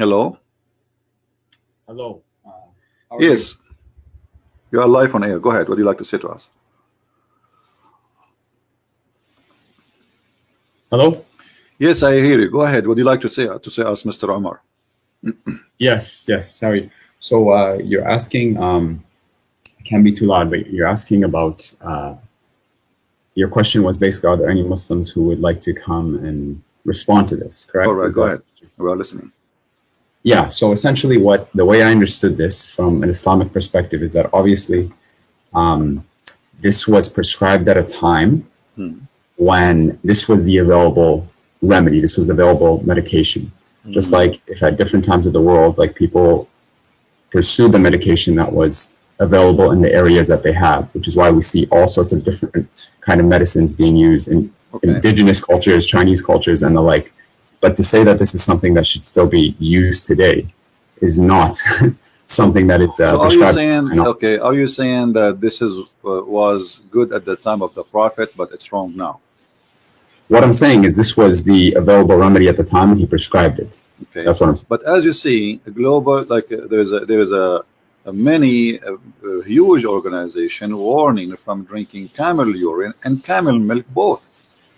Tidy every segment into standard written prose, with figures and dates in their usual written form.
Hello. Hello. How are you? Yes, you are live on air. Go ahead. What do you like to say to us? Hello? Yes, I hear you. Go ahead. What do you like to say us, Mr. Omar? Yes, yes, sorry. So you're asking, it can't be too loud, but you're asking about, your question was basically, are there any Muslims who would like to come and respond to this, All correct? right. Is Go that? ahead. We are listening. Yeah, so essentially the way I understood this from an Islamic perspective is that obviously um, this was prescribed at a time Hmm. when this was the available remedy, this was the available medication. Just Hmm. like if at different times of the world, like people pursue the medication that was available in the areas that they have, which is why we see all sorts of different kind of medicines being used in Okay. indigenous cultures, Chinese cultures, and the like. But to say that this is something that should still be used today is not So, something that is so are you prescribed. saying I know. okay? Are you saying that this is was good at the time of the Prophet, but it's wrong now? What I'm saying is this was the available remedy at the time and he prescribed it. Okay. That's what I'm saying. But as you see, a global like there is a many huge organization warning from drinking camel urine and camel milk both,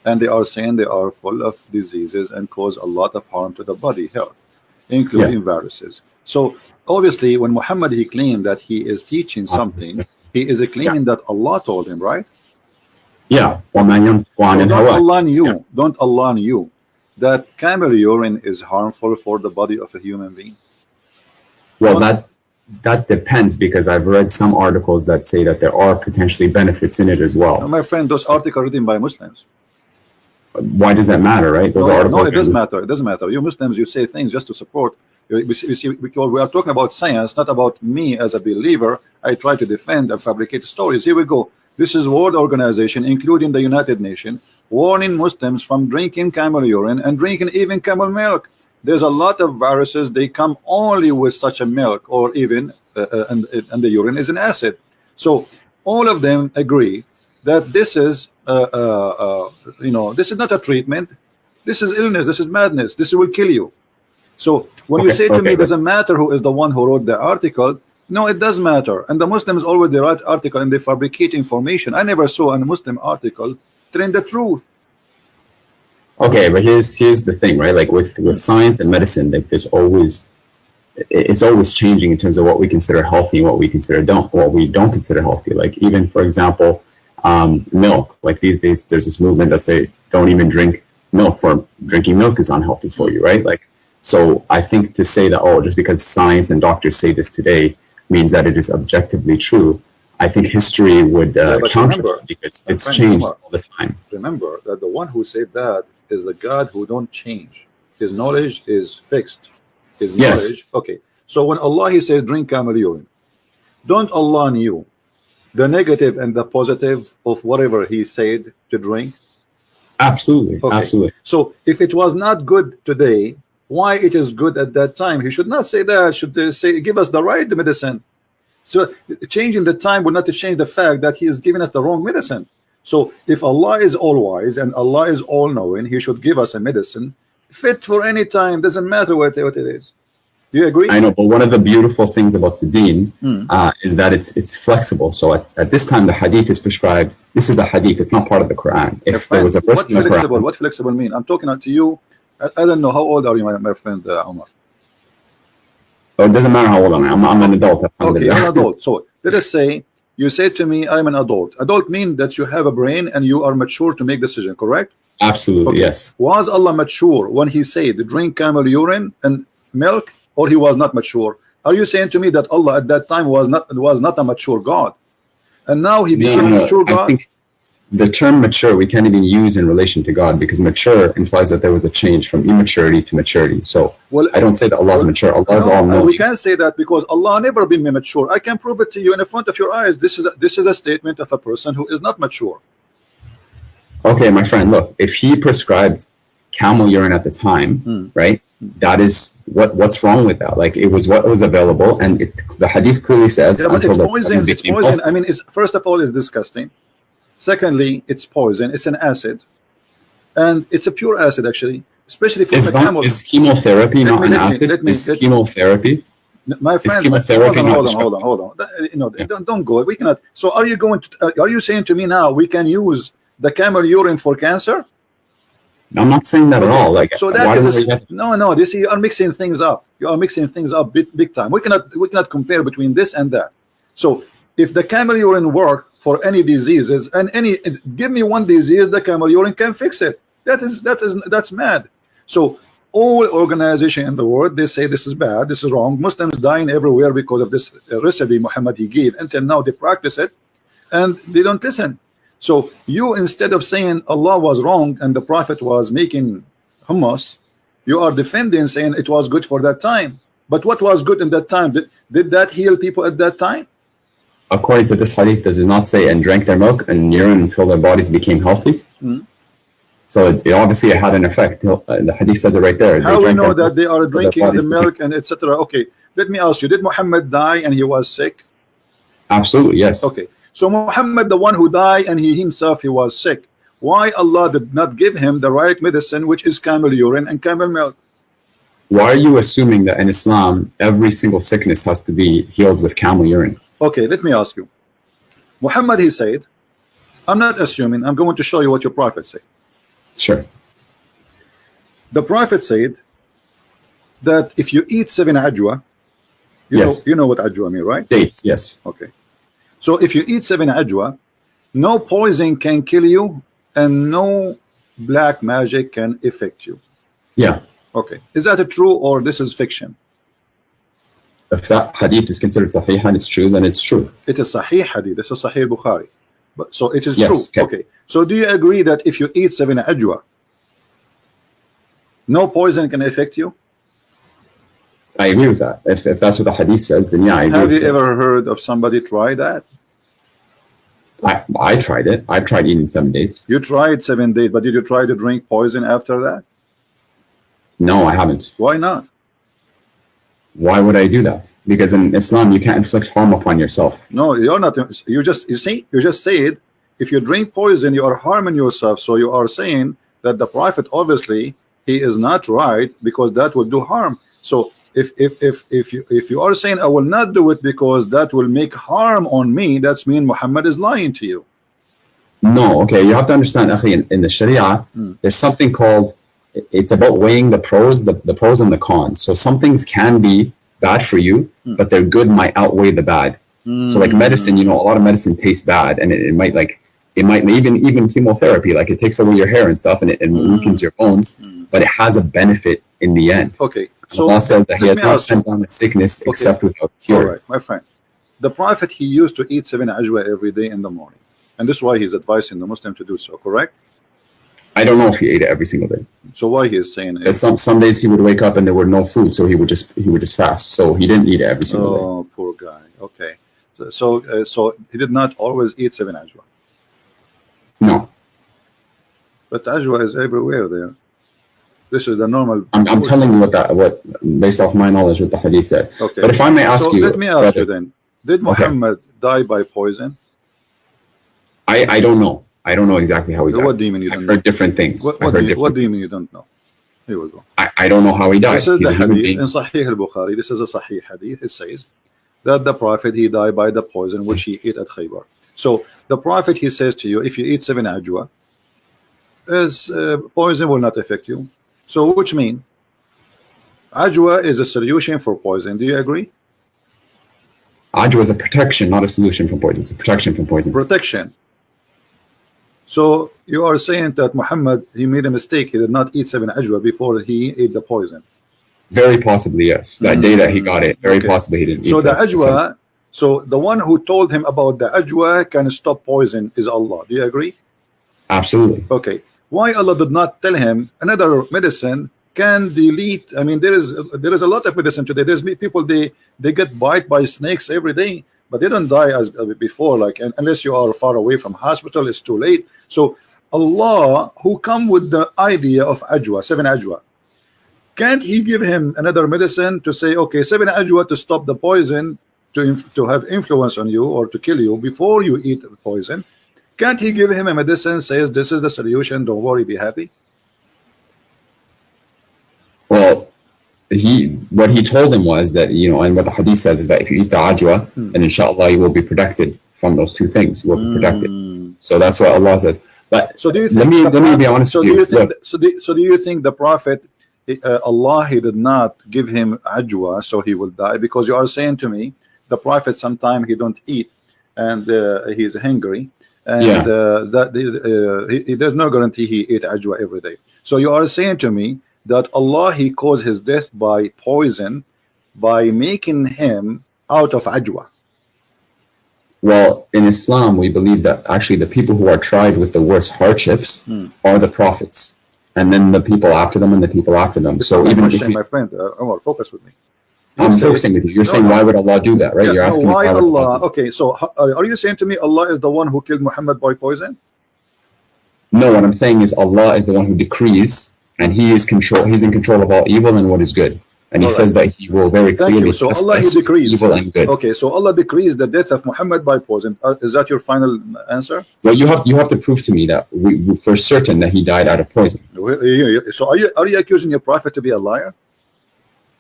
and they are saying they are full of diseases and cause a lot of harm to the body health, Yeah. including viruses. So obviously, when Muhammad he claimed that he is teaching something, he is Yeah. claiming that Allah told him, right? Yeah. Okay. وَمَنْ يَنْطِقُ عَنِ So don't الْهَوَىٰ. Allah Yes. Yeah. knew, don't Allah knew that camel urine is harmful for the body of a human being? Well, Don't. that depends because I've read some articles that say that there are potentially benefits in it as No, well. my friend, those So articles written by Muslims. why does that matter, right? Those No, are no, articles it doesn't written. matter. It doesn't matter. You Muslims, you say things just to support. You see, because we are talking about science, not about me as a believer. I try to defend and fabricate stories. Here we go. This is World Organization, including the United Nations, warning Muslims from drinking camel urine and drinking even camel milk. There's a lot of viruses. They come only with such a milk, or even and the urine is an acid. So all of them agree that this is this is not a treatment. This is illness. This is madness. This will kill you. So when you Okay, say to me, okay, but doesn't matter who is the one who wrote the article, no, it does matter. And the Muslims always they write article and they fabricate information. I never saw a Muslim article telling the truth. okay, but here's the thing, right? Like with science and medicine, like it's always changing in terms of what we consider healthy and what we don't consider healthy. Like even for example, milk. Like these days, there's this movement that say don't even drink milk. For drinking milk is unhealthy for you, right? Like so, I think to say that just because science and doctors say this today means that it is objectively true. I think history would Yeah, but counter remember, that because my it's friend changed Omar, all the time. remember that the one who said that is the God who don't change. His knowledge is fixed. His Yes, knowledge. Okay. So when Allah he says drink camel urine, don't Allah knew the negative and the positive of whatever he said to drink? absolutely, Okay. absolutely. So if it was not good today, why it is good at that time? He should not say that. Should say give us the right medicine. So changing the time will not change the fact that he is giving us the wrong medicine. So if Allah is all wise and Allah is all knowing, he should give us a medicine fit for any time. Doesn't matter what it is. Do you agree? I know, but one of the beautiful things about the deen Hmm. is that it's flexible. So at this time, the hadith is prescribed. This is a hadith. It's not part of the Quran. My If there friend, was a verse what in the flexible? Quran, What flexible mean? I'm talking to you. I don't know how old are you, my friend Omar. it doesn't matter how old I am. I'm an adult. Okay, you're an Alhamdulillah. adult. So let us say you say to me, I'm an adult. Adult mean that you have a brain and you are mature to make decision, correct? Absolutely, Okay. yes. Was Allah mature when he said drink camel urine and milk, or he was not mature? Are you saying to me that Allah at that time was not a mature God, and now he No, became a no, no. mature I God? think the term mature we can't even use in relation to God because mature implies that there was a change from immaturity to maturity. So Well, I don't say that Allah is mature. Allah is all no, we knowing. can't say that because Allah never been mature. I can prove it to you in front of your eyes. This is a statement of a person who is not mature. Okay, my friend, look, if he prescribed camel urine at the time, right? That is what's wrong with that? Like it was what was available, and the hadith clearly says Yeah, but until it's the poison. It's became poison. healthy. I mean, it's first of all, it's disgusting. Secondly, it's poison. It's an acid, and it's a pure acid actually. especially from Is the camel. is chemotherapy not an acid? Is chemotherapy? My friend, chemotherapy hold on. Don't go. We cannot. So are you going to? Are you saying to me now we can use the camel urine for cancer? I'm not saying that at all. Like, so that is no. This you are mixing things up. You are mixing things up big time. We cannot compare between this and that. So if the camel urine work for any diseases and give me one disease, the camel urine can fix it. That's mad. So all organization in the world, they say this is bad, this is wrong. Muslims dying everywhere because of this recipe Muhammad he gave. Until now they practice it and they don't listen. So you, instead of saying Allah was wrong and the Prophet was making hummus, you are defending, saying it was good for that time. But what was good in that time? Did that heal people at that time? According to this hadith, that did not say and drank their milk and urine until their bodies became healthy. So it obviously had an effect. The hadith says it right there. How we know that they are drinking the milk and etc.? Okay, let me ask you: did Muhammad die and he was sick? Absolutely, yes. Okay, so Muhammad, the one who died and he himself he was sick. Why Allah did not give him the right medicine, which is camel urine and camel milk? Why are you assuming that in Islam every single sickness has to be healed with camel urine? Okay, let me ask you. Muhammad he said, I'm not assuming. I'm going to show you what your prophet said. Sure. The Prophet said that if you eat 7 ajwa, you know what ajwa mean, right? Dates, yes. Okay. So if you eat 7 ajwa, no poison can kill you and no black magic can affect you. Yeah. Okay. Is that true or this is fiction? If that hadith is considered sahih and it's true, then it's true. It is sahih hadith. This is sahih Bukhari. But so it is yes, true. Okay. So do you agree that if you eat 7 ajwa, no poison can affect you? I agree with that. If that's what the hadith says, then yeah, I agree. Have you ever heard of somebody try that? I tried it. I've tried eating 7 dates. You tried 7 dates, but did you try to drink poison after that? No, I haven't. Why not? Why would I do that? Because in Islam you can't inflict harm upon yourself. No, you're not. You just said if you drink poison you are harming yourself. So you are saying that the Prophet obviously he is not right because that will do harm. So if you are saying I will not do it because that will make harm on me, that's mean Muhammad is lying to you. No, okay, you have to understand, akhi, in the Sharia, there's something called, it's about weighing the pros, the pros and the cons. So some things can be bad for you, but their good might outweigh the bad. So like medicine, you know, a lot of medicine tastes bad, and it might even chemotherapy, like it takes away your hair and stuff, and it weakens your bones, but it has a benefit in the end. Okay. So Allah says that He has not sent down a sickness except without cure. All right, my friend. The Prophet he used to eat 7 ajwa every day in the morning, and this is why he's advising the Muslim to do so. Correct? I don't know if he ate it every single day. So why he is saying it? Some days he would wake up and there were no food, so he would just fast. So he didn't eat it every single day. Oh, poor guy. Okay. So he did not always eat 7 ajwa. No. But ajwa is everywhere there. This is the normal. I'm telling you what based off my knowledge what the hadith said. Okay. But if I may ask you, let me ask you then: did Muhammad die by poison? I don't know. I don't know exactly how he died. What do you mean you don't know? I've heard different things. What do you mean you don't know? Here we go. I don't know how he died. This is the hadith in Sahih al-Bukhari. This is a Sahih hadith. It says that the Prophet he died by the poison which he ate at Khaybar. So the Prophet he says to you, if you eat 7 ajwa, poison will not affect you. So which mean ajwa is a solution for poison. Do you agree? Ajwa is a protection, not a solution from poison. It's a protection from poison. Protection. So you are saying that Muhammad he made a mistake. He did not eat 7 ajwa before he ate the poison. Very possibly, yes. That day that he got it, very possibly he didn't eat. So the ajwa, so the one who told him about the ajwa can stop poison is Allah. Do you agree? Absolutely. Okay. Why Allah did not tell him another medicine can delete? I mean, there is a lot of medicine today. There's people they get bite by snakes every day, but they don't die as before. Like unless you are far away from hospital, it's too late. So Allah, who come with the idea of ajwa, 7 ajwa, can't He give him another medicine to say, okay, 7 ajwa to stop the poison, to have influence on you or to kill you before you eat the poison? Can't He give him a medicine says this is the solution, don't worry, be happy? what he told him was that, you know, and what the hadith says is that if you eat the ajwa, then inshallah you will be protected from those two things. You will be protected. So that's what Allah says. But so do you think let me be honest with you. So do you think the prophet, Allah, he did not give him ajwa so he will die? Because you are saying to me the prophet sometime he don't eat and he's hungry, and there's no guarantee he ate ajwa every day. So you are saying to me that Allah, he caused his death by poison by making him out of ajwa. Well, in Islam, we believe that actually the people who are tried with the worst hardships are the prophets, and then the people after them, and the people after them. So even if my friend, Omar, focus with me. I'm focusing with you. You're saying, why would Allah do that, right? You're asking why Allah? Okay, so are you saying to me Allah is the one who killed Muhammad by poison? No, what I'm saying is Allah is the one who decrees, and He is He's in control of all evil and what is good. And He says that He will very clearly so Allah, He decrees evil and good. Okay, so Allah decrees the death of Muhammad by poison. Is that your final answer? Well, you have to prove to me that we for certain that he died out of poison. So are you accusing your prophet to be a liar?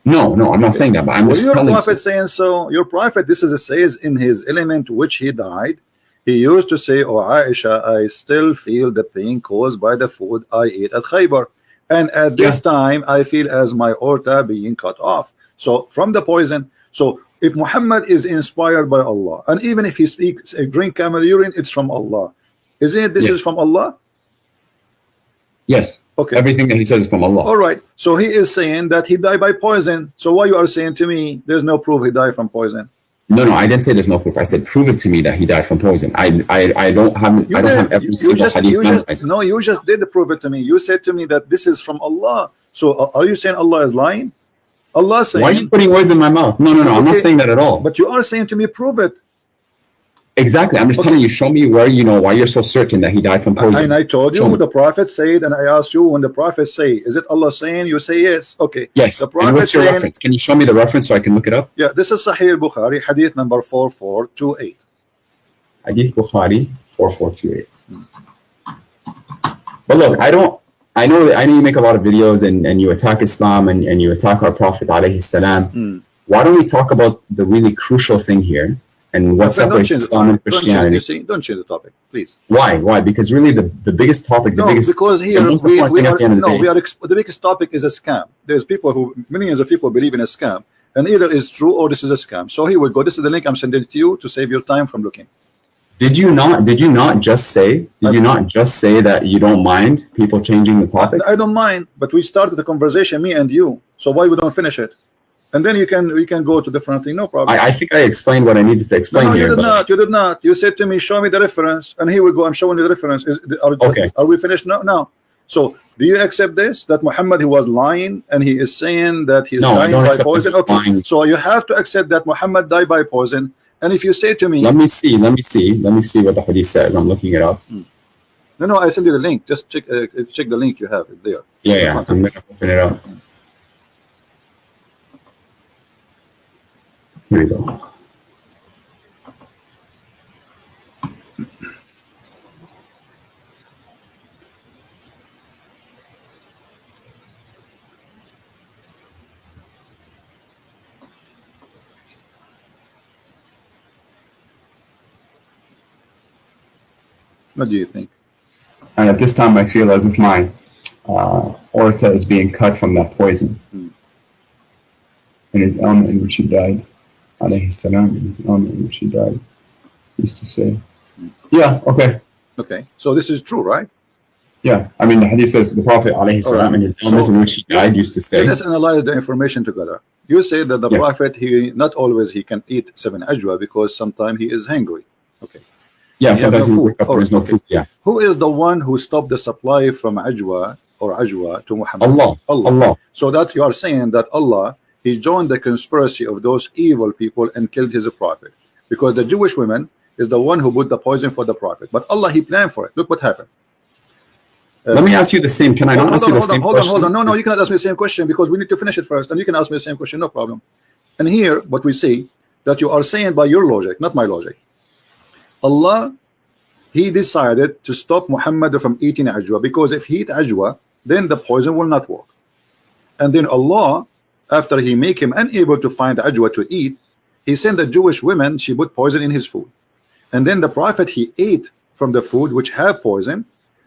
No, I'm not saying that, but I'm just telling you. Your prophet saying so? Your prophet, this is says in his element which he died, he used to say, "Oh Aisha, I still feel the pain caused by the food I ate at Khaybar. And at this time, I feel as my aorta being cut off." So from the poison. So if Muhammad is inspired by Allah, and even if he speaks, drink camel urine, it's from Allah. Isn't it? This is from Allah. Yes. Okay. Everything that he says is from Allah. All right. So he is saying that he died by poison. So why you are saying to me there's no proof he died from poison? No, I didn't say there's no proof. I said prove it to me that he died from poison. I don't have every single hadith memorized. No, you just did prove it to me. You said to me that this is from Allah. So are you saying Allah is lying? Allah saying. Why are you putting words in my mouth? No, okay. I'm not saying that at all. But you are saying to me, prove it. Exactly. I'm just telling you, show me where why you're so certain that he died from poison. And I told you the prophet said, and I asked you when the prophet say, is it Allah saying? You say yes. Okay. Yes. The prophet and what's your reference? Can you show me the reference so I can look it up? Yeah, this is Sahih Bukhari, hadith number 4428. Hadith Bukhari 4428. But look, I know you make a lot of videos and you attack Islam and you attack our Prophet alayhi salam. Why don't we talk about the really crucial thing here? And what separates Islam and Christianity? Don't change the topic, please. Why? Because really the biggest topic, because here the biggest topic is a scam. There's people millions of people believe in a scam, and either it's true or this is a scam. So here we go. This is the link I'm sending to you to save your time from looking. Did you not just say that you don't mind people changing the topic? I don't mind, but we started the conversation, me and you. So why we don't finish it? And then we can go to different thing, no problem. I think I explained what I needed to explain here. You did not. You said to me, show me the reference, and here we go. I'm showing you the reference. Okay. Are we finished now? No. So do you accept this? That Muhammad, he was lying, and he is saying that he's dying by poison? Okay. So you have to accept that Muhammad died by poison. And if you say to me, let me see what the hadith says. I'm looking it up. No, I send you the link. Just check the link you have it there. Yeah. I'm gonna open it up. Here we go. What do you think? And at this time, I feel as if my aorta is being cut from that poison. In his ailment in which he died, alayhi salam, in his ailment in which he died, used to say, yeah, okay. Okay, so this is true, right? Yeah, I mean, the hadith says the Prophet alayhi salam, in his ailment in which he died, used to say. Let's analyze the information together. You say that the Prophet, he not always he can eat 7 ajwa because sometimes he is hungry. Okay. Yeah, sometimes there's no food. Yeah. Who is the one who stopped the supply from ajwa to Muhammad? Allah. So that you are saying that Allah, he joined the conspiracy of those evil people and killed his prophet, because the Jewish woman is the one who put the poison for the prophet, but Allah, he planned for it. Look what happened. Let me ask you the same. Can I not ask you the same question? Hold on. No, you cannot ask me the same question because we need to finish it first, and you can ask me the same question, no problem. And here, what we see, that you are saying by your logic, not my logic. Allah, he decided to stop Muhammad from eating ajwa, because if he eat ajwa, then the poison will not work. And then Allah, after he make him unable to find ajwa to eat, he sent a Jewish woman, she put poison in his food. And then the Prophet, he ate from the food which had poison,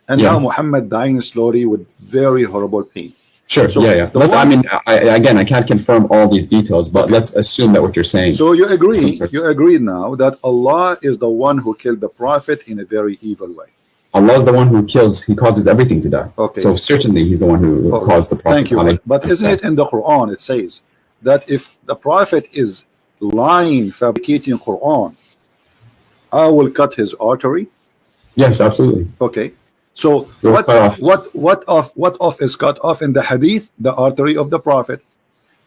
and now Muhammad dying slowly with very horrible pain. Sure, so I mean, again, I can't confirm all these details, but let's assume that what you're saying. So you agree now that Allah is the one who killed the Prophet in a very evil way. Allah is the one who kills, he causes everything to die. Okay. So certainly he's the one who caused the Prophet. Thank you. But isn't it in the Quran, it says that if the Prophet is lying, fabricating Quran, I will cut his artery? Yes, absolutely. Okay. So what off is cut off in the hadith? The artery of the Prophet.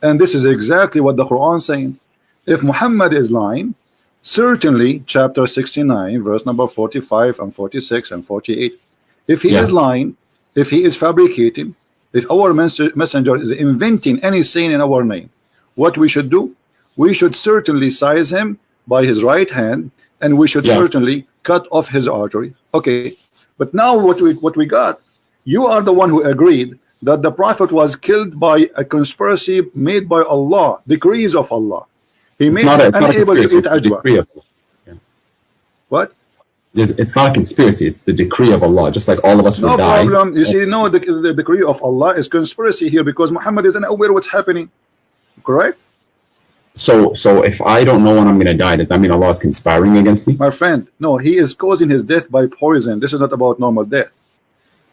And this is exactly what the Quran is saying. If Muhammad is lying, certainly chapter 69 verse number 45 and 46 and 48, if he is lying, if he is fabricating, if our messenger is inventing any saying in our name, what we should do? We should certainly seize him by his right hand, and we should certainly cut off his artery. Okay. But now what we got, you are the one who agreed that the Prophet was killed by a conspiracy made by Allah, decrees of Allah. He made him unable to eat ajwa. What? It's not a conspiracy, it's the decree of Allah, just like all of us will die. No problem. You see, no, the decree of Allah is conspiracy here because Muhammad is unaware what's happening. Correct? So if I don't know when I'm going to die, does that mean Allah is conspiring against me? My friend, no, he is causing his death by poison. This is not about normal death.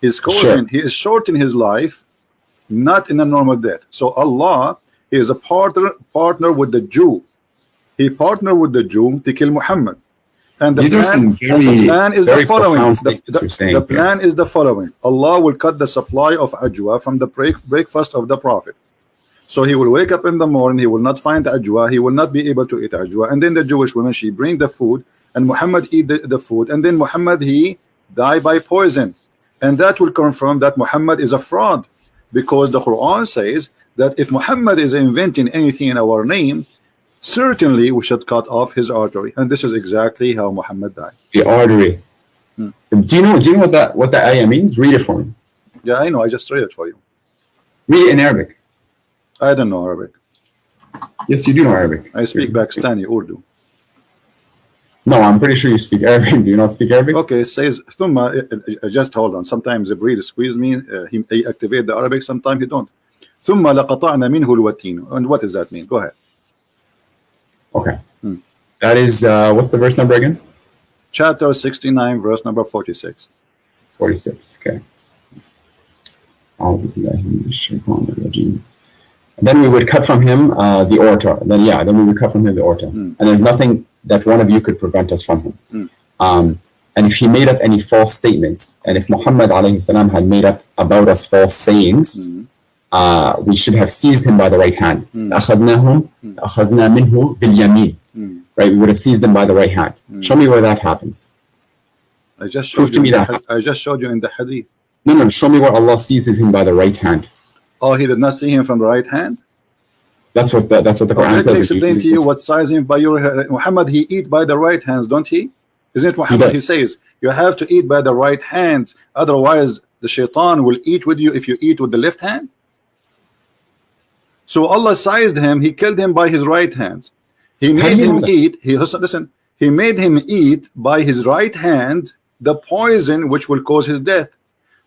He's causing, he is shortening his life, not in a normal death. So Allah is a partner with the Jew. He partnered with the Jew to kill Muhammad. And the plan is the following. The plan is the following. Allah will cut the supply of ajwa from the breakfast of the Prophet. So he will wake up in the morning, he will not find ajwa, he will not be able to eat ajwa. And then the Jewish woman, she bring the food, and Muhammad eat the food. And then Muhammad, he die by poison. And that will confirm that Muhammad is a fraud. Because the Quran says that if Muhammad is inventing anything in our name, certainly we should cut off his artery. And this is exactly how Muhammad died. The artery. Do you know what that ayah means? Read it for me. Yeah, I know. I just read it for you. Read it in Arabic. I don't know Arabic. Yes, you do know Arabic. I speak Pakistani Urdu. No, I'm pretty sure you speak Arabic. Do you not speak Arabic? Okay, it says thumma. Just hold on. Sometimes the breed squeeze me. He activate the Arabic. Sometimes he don't. Thumma laqata'na minhu alwatin. And what does that mean? Go ahead. Okay. That is what's the verse number again? Chapter 69, verse number 46. 46. Okay. Then we would cut from him the aorta. Then we would cut from him the aorta. And there's nothing that one of you could prevent us from him. And if he made up any false statements, and if Muhammad alayhi salam had made up about us false sayings, we should have seized him by the right hand. أخذنا منه باليمين. Right, we would have seized him by the right hand. Show me where that happens. I just showed you in the hadith. No, show me where Allah seizes him by the right hand. Oh, he did not see him from the right hand? That's what the Quran says. Let me explain to you what sizing by your Muhammad, he eat by the right hands, don't he? Isn't it Muhammad? He says you have to eat by the right hands, otherwise the shaitan will eat with you if you eat with the left hand. So Allah sized him, he killed him by his right hands. He made him eat, he made him eat by his right hand the poison which will cause his death.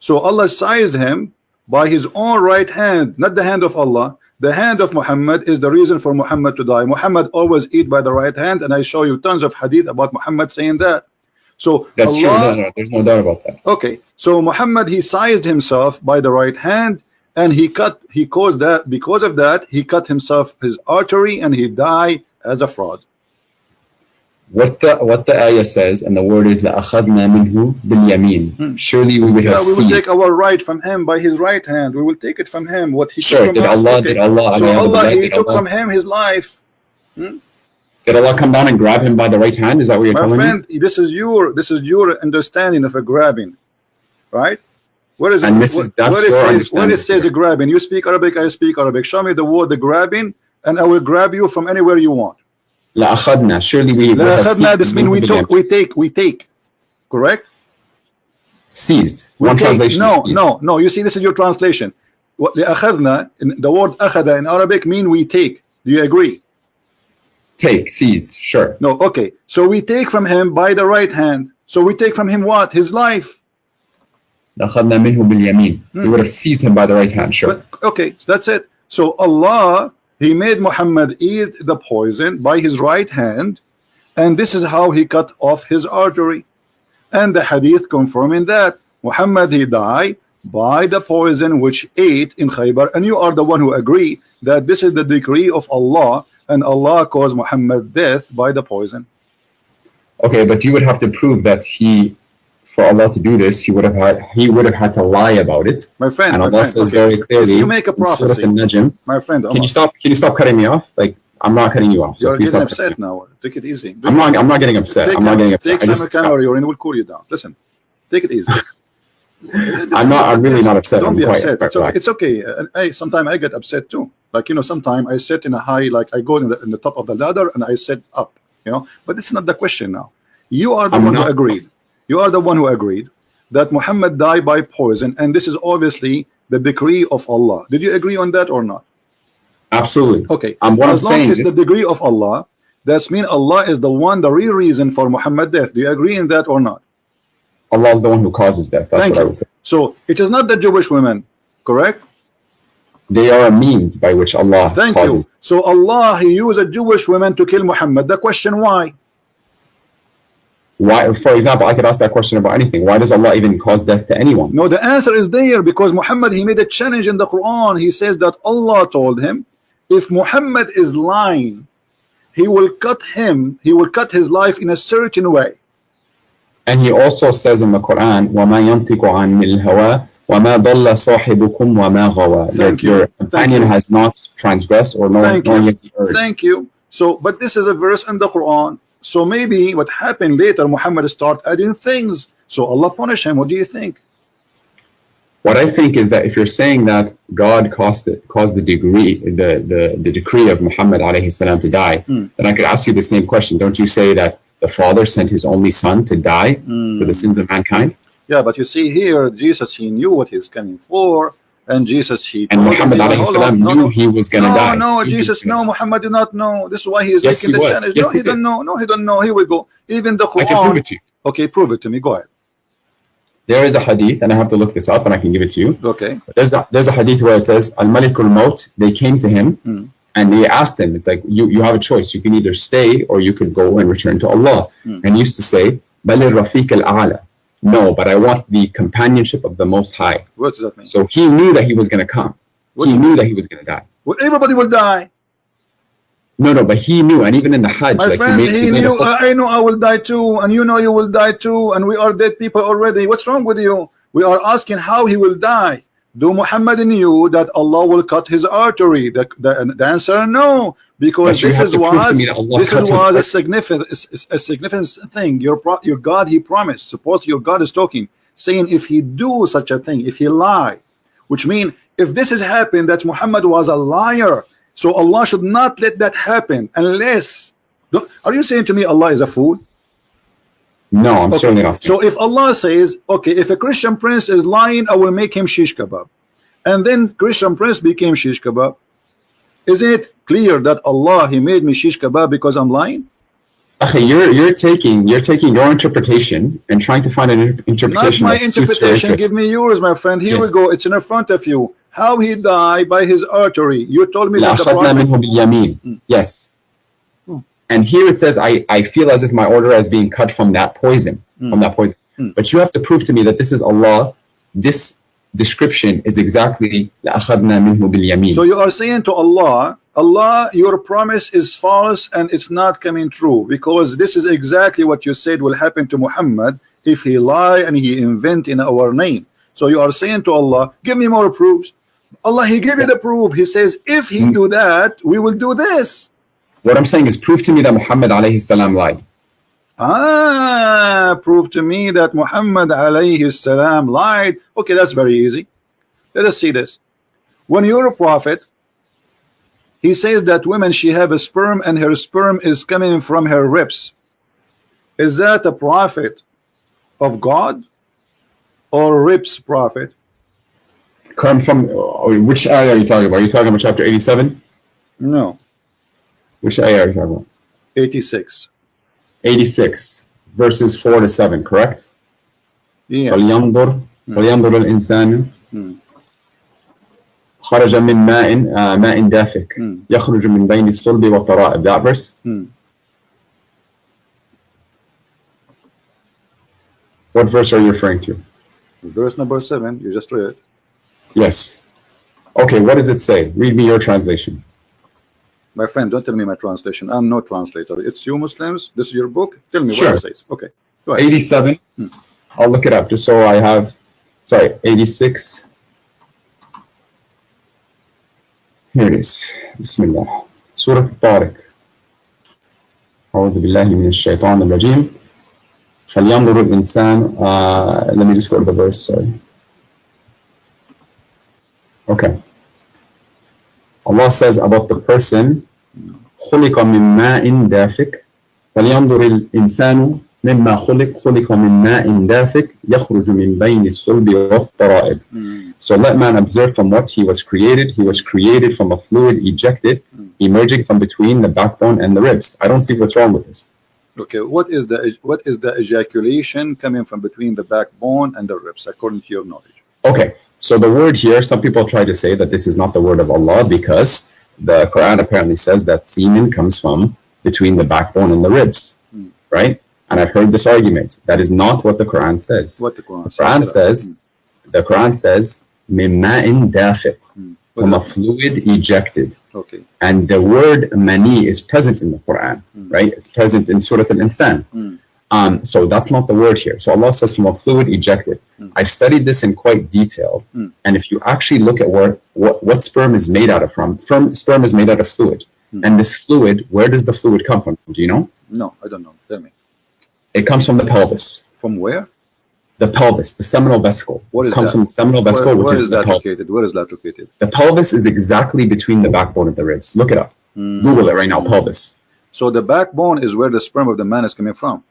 So Allah sized him by his own right hand, not the hand of Allah. The hand of Muhammad is the reason for Muhammad to die. Muhammad always eat by the right hand, and I show you tons of hadith about Muhammad saying that. So that's true. No, there's no doubt about that. Okay, so Muhammad, he sized himself by the right hand, and he caused that. Because of that, he cut himself his artery, and he died as a fraud. What the ayah says, and the word is لَأَخَذْنَا مِنْهُ بِالْيَمِينَ. Surely we would have seized. We will take our right from him by his right hand. We will take it from him. What he took from us. Did Allah, so Allah, he took from him his life. Did Allah come down and grab him by the right hand? Is that what you're telling me? My friend, this is your understanding of a grabbing, right? Where is it? And what it says a grabbing? You speak Arabic, I speak Arabic. Show me the word the grabbing, and I will grab you from anywhere you want. لأخذنا. Surely we this means we take. Correct? Seized. One translation. No. You see, this is your translation. لأخذنا, the word أخذ in Arabic mean we take. Do you agree? Take, seize, sure. No, okay. So we take from him by the right hand. So we take from him what? His life. لأخذنا منه باليمين. We would have seized him by the right hand, sure. But, okay, so that's it. So Allah, He made Muhammad eat the poison by his right hand, and this is how he cut off his artery. And the hadith confirming that Muhammad, he died by the poison which ate in Khaybar, and you are the one who agree that this is the decree of Allah, and Allah caused Muhammad death by the poison. Okay, but you would have to prove that for Allah to do this, he would have had to lie about it. My friend, and Allah says very clearly, if you make a prophecy, my friend, Omar, can you stop cutting me off? Like, I'm not cutting you off. So you're getting upset now. Take it easy. I'm not getting upset. I'm not getting upset. Take some camera, and we'll cool you down. Listen, take it easy. I'm really not upset. Don't be upset. It's okay. Sometimes I get upset too. Like, sometimes I sit in a high, like I go in the top of the ladder and I sit up, but this is not the question now. You are the one who agreed. You are the one who agreed that Muhammad died by poison, and this is obviously the decree of Allah. Did you agree on that or not? Absolutely. Okay. As long as the decree of Allah, that's mean Allah is the one, the real reason for Muhammad's death. Do you agree in that or not? Allah is the one who causes death. That's what I would say. So it is not the Jewish women, correct? They are a means by which Allah causes. You. So Allah, He used Jewish women to kill Muhammad. The question, why? Why? For example, I could ask that question about anything. Why does Allah even cause death to anyone? No, the answer is there, because Muhammad, he made a challenge in the Quran. He says that Allah told him, if Muhammad is lying, he will cut his life in a certain way. And he also says in the Quran, وَمَا يَنْطِقُ عَنِ الْهَوَىٰ وَمَا ضَلَّ صَاحِبُكُمْ وَمَا غَوَىٰ. Your companion has not transgressed or nor has he erred. Thank you. So, but this is a verse in the Quran. So maybe what happened later, Muhammad started adding things. So Allah punished him. What do you think? What I think is that if you're saying that God caused the decree of Muhammad alayhi salam to die, then I could ask you the same question. Don't you say that the Father sent his only Son to die for the sins of mankind? Yeah, but you see here, Jesus, he knew what he's coming for, and Jesus, and Muhammad alayhi salam knew he was going to die. No, Jesus, no, Muhammad did not know. This is why he is making the challenge. Yes, no, he don't know. No, he don't know. Here we go. Even the Quran. I can prove it to you. Okay, prove it to me. Go ahead. There is a hadith, and I have to look this up, and I can give it to you. Okay. There's a hadith where it says, Al-Malikul Maut, they came to him, and they asked him, it's like, you have a choice. You can either stay, or you could go and return to Allah. And he used to say, Bali Rafiq al-A'la. No, but I want the companionship of the Most High. What does that mean? So he knew that he was going to come. He knew that he was going to die. Well, everybody will die. No, but he knew, and even in the Hajj, my friend, he knew. I know I will die too, and you know you will die too, and we are dead people already. What's wrong with you? We are asking how he will die. Do Muhammad knew that Allah will cut his artery? The answer, no, because this was a significant thing. Your God, He promised. Suppose your God is talking, saying if he do such a thing, if he lie, which means if this has happened, that Muhammad was a liar. So Allah should not let that happen unless. Are you saying to me Allah is a fool? No, I'm certainly not saying. So if Allah says, okay, if a Christian prince is lying, I will make him shish kebab, and then Christian prince became shish kebab, isn't it clear that Allah, He made me shish kebab because I'm lying? Okay, you're taking your interpretation and trying to find an interpretation. Not my interpretation. Give me yours, my friend. Here we go. It's in front of you. How he died by his artery. You told me that the Prophet. Yes. And here it says, I feel as if my order is being cut from that poison. But you have to prove to me that this is Allah. This description is exactly So you are saying to Allah, your promise is false and it's not coming true, because this is exactly what you said will happen to Muhammad if he lie and he invent in our name. So you are saying to Allah, give me more proofs. Allah, He gave you the proof. He says, if he do that, we will do this. What I'm saying is, prove to me that Muhammad alayhi salam lied. Prove to me that Muhammad alayhi salam lied. Okay, that's very easy. Let us see this. When you're a prophet, he says that women, she have a sperm and her sperm is coming from her ribs. Is that a prophet of God or ribs prophet? Come from which ayah are you talking about? Are you talking about chapter 87? No, Which ayah are you talking about? 86. 86, verses 4 to 7, correct? Yeah. فلينظر الإنسان خرج من ماء دافق يخرج من بين الصلب والترائب. That verse? What verse are you referring to? Verse number 7, you just read. Yes. Okay, what does it say? Read me your translation. My friend, don't tell me my translation. I'm no translator. It's you Muslims. This is your book. Tell me Sure. what it says. Okay. Go ahead. 87. I'll look it up just so I have. Sorry, 86. Here it is. Bismillah. Surah Tariq. أعوذ بالله من الشيطان الرجيم. فلينظر الإنسان. Let me just go to the verse. Sorry. Okay. Allah says about the person خلق من ماء دافق فلينظر الإنسان مما خلق من ماء دافق يخرج من بين الصلب والترائب. So let man observe from what he was created. He was created from a fluid ejected, emerging from between the backbone and the ribs. I don't see what's wrong with this. Okay, what is the ejaculation coming from between the backbone and the ribs, according to your knowledge? Okay, so the word here, some people try to say that this is not the word of Allah because the Quran apparently says that semen comes from between the backbone and the ribs, right? And I've heard this argument. That is not what the Quran says. What the Quran says? The Quran says, "Min ma'in dafiq," from a fluid ejected. Okay. And the word mani is present in the Quran, right? It's present in Surah Al-Insan. So that's not the word here. So Allah says from a fluid ejected. I've studied this in quite detail. And if you actually look at what sperm is made out of sperm is made out of fluid. And this fluid, where does the fluid come from? Do you know? No, I don't know. Tell me. It comes from the pelvis. From where? The pelvis, the seminal vesicle. It comes from the seminal vesicle, which is the pelvis. Located? Where is that located? The pelvis is exactly between the backbone and the ribs. Look it up. Google it right now, pelvis. So the backbone is where the sperm of the man is coming from.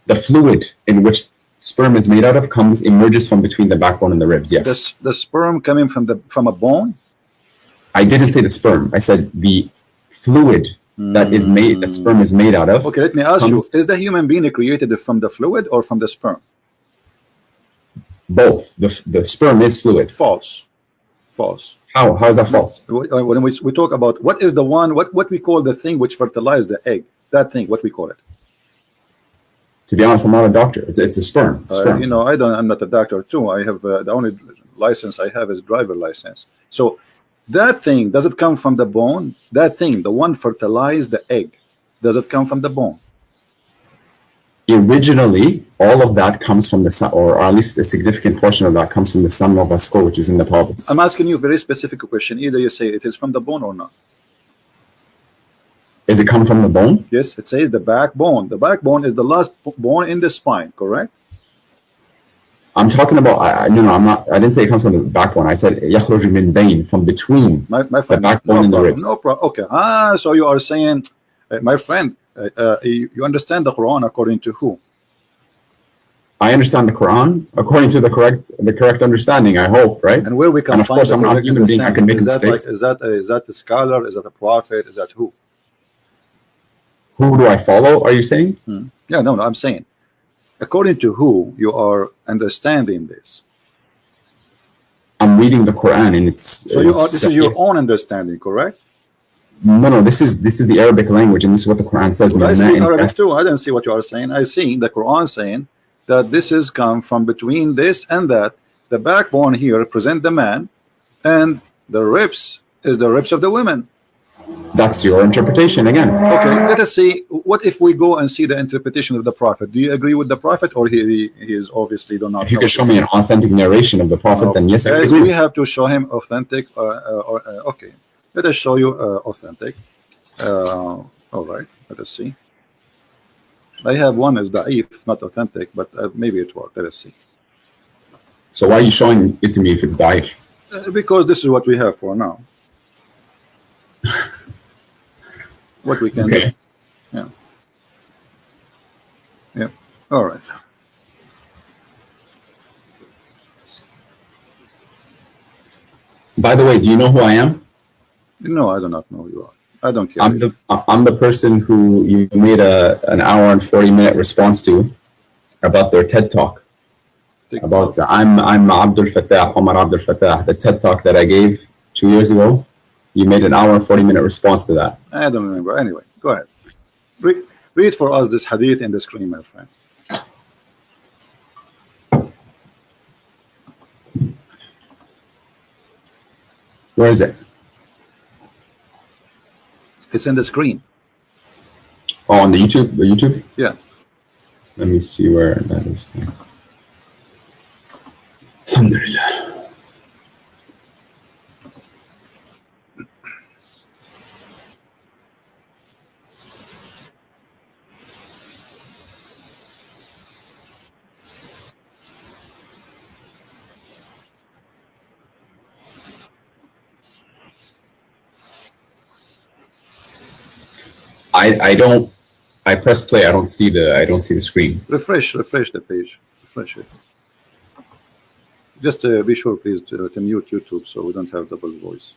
The fluid in which sperm is made out of emerges from between the backbone and the ribs. Yes. The sperm coming from a bone? I didn't say the sperm. I said the fluid that is made, that sperm is made out of. Okay, let me ask you: is the human being created from the fluid or from the sperm? Both. The sperm is fluid. False. False. How is that false? When we talk about what is the one, what we call the thing which fertilizes the egg, that thing, what we call it? To be honest, I'm not a doctor. It's a sperm. You know, I'm not a doctor too. I have the only license I have is driver license. So that thing, does it come from the bone? That thing, the one fertilized the egg, does it come from the bone? Originally, all of that comes from the, or at least a significant portion of that comes from the seminal vesicle, which is in the pelvis. I'm asking you a very specific question. Either you say it is from the bone or not. Is it come from the bone? Yes, it says the backbone. The backbone is the last bone in the spine, correct? I'm talking about, no, I'm not, I didn't say it comes from the backbone. I said يخرج من بين, from between my friend, the backbone and the ribs. No problem. Okay. So you are saying, my friend, you understand the Quran according to who? I understand the Quran according to the correct understanding, I hope, right? And where we can and of find course, I'm not a human being. I can make mistakes. Is that a scholar? Is that a prophet? Is that who? Who do I follow? Are you saying? Yeah, no, I'm saying, according to who you are understanding this. I'm reading the Quran, and it's so this is your own understanding, correct? No, this is the Arabic language, and this is what the Quran says. Well, I speak Arabic too. I don't see what you are saying. I see the Quran saying that this is come from between this and that. The backbone here represent the man, and the ribs is the ribs of the women. That's your interpretation again. Okay, let us see. What if we go and see the interpretation of the Prophet? Do you agree with the Prophet, or he is obviously do not? If you can show me an authentic narration of the Prophet, then yes, I agree. We have to show him authentic. Okay, let us show you authentic. All right, let us see. I have one as da'if, not authentic, but maybe it worked. Let us see. So why are you showing it to me if it's da'if? Because this is what we have for now. What we can do. Yeah. Yeah. All right. By the way, do you know who I am? No, I do not know who you are. I don't care. I'm the person who you made an hour and 40-minute response to about their TED talk. About I'm Abdul Fatah, Omar Abdul Fatah, the TED talk that I gave 2 years ago. You made an hour and 40-minute response to that. I don't remember. Anyway, go ahead. Read for us this hadith in the screen, my friend. Where is it? It's in the screen. Oh, on the YouTube? The YouTube? Yeah. Let me see where that is. Alhamdulillah. I press play. I don't see the screen. Refresh the page. Refresh it. Just be sure, please, to mute YouTube so we don't have double voice.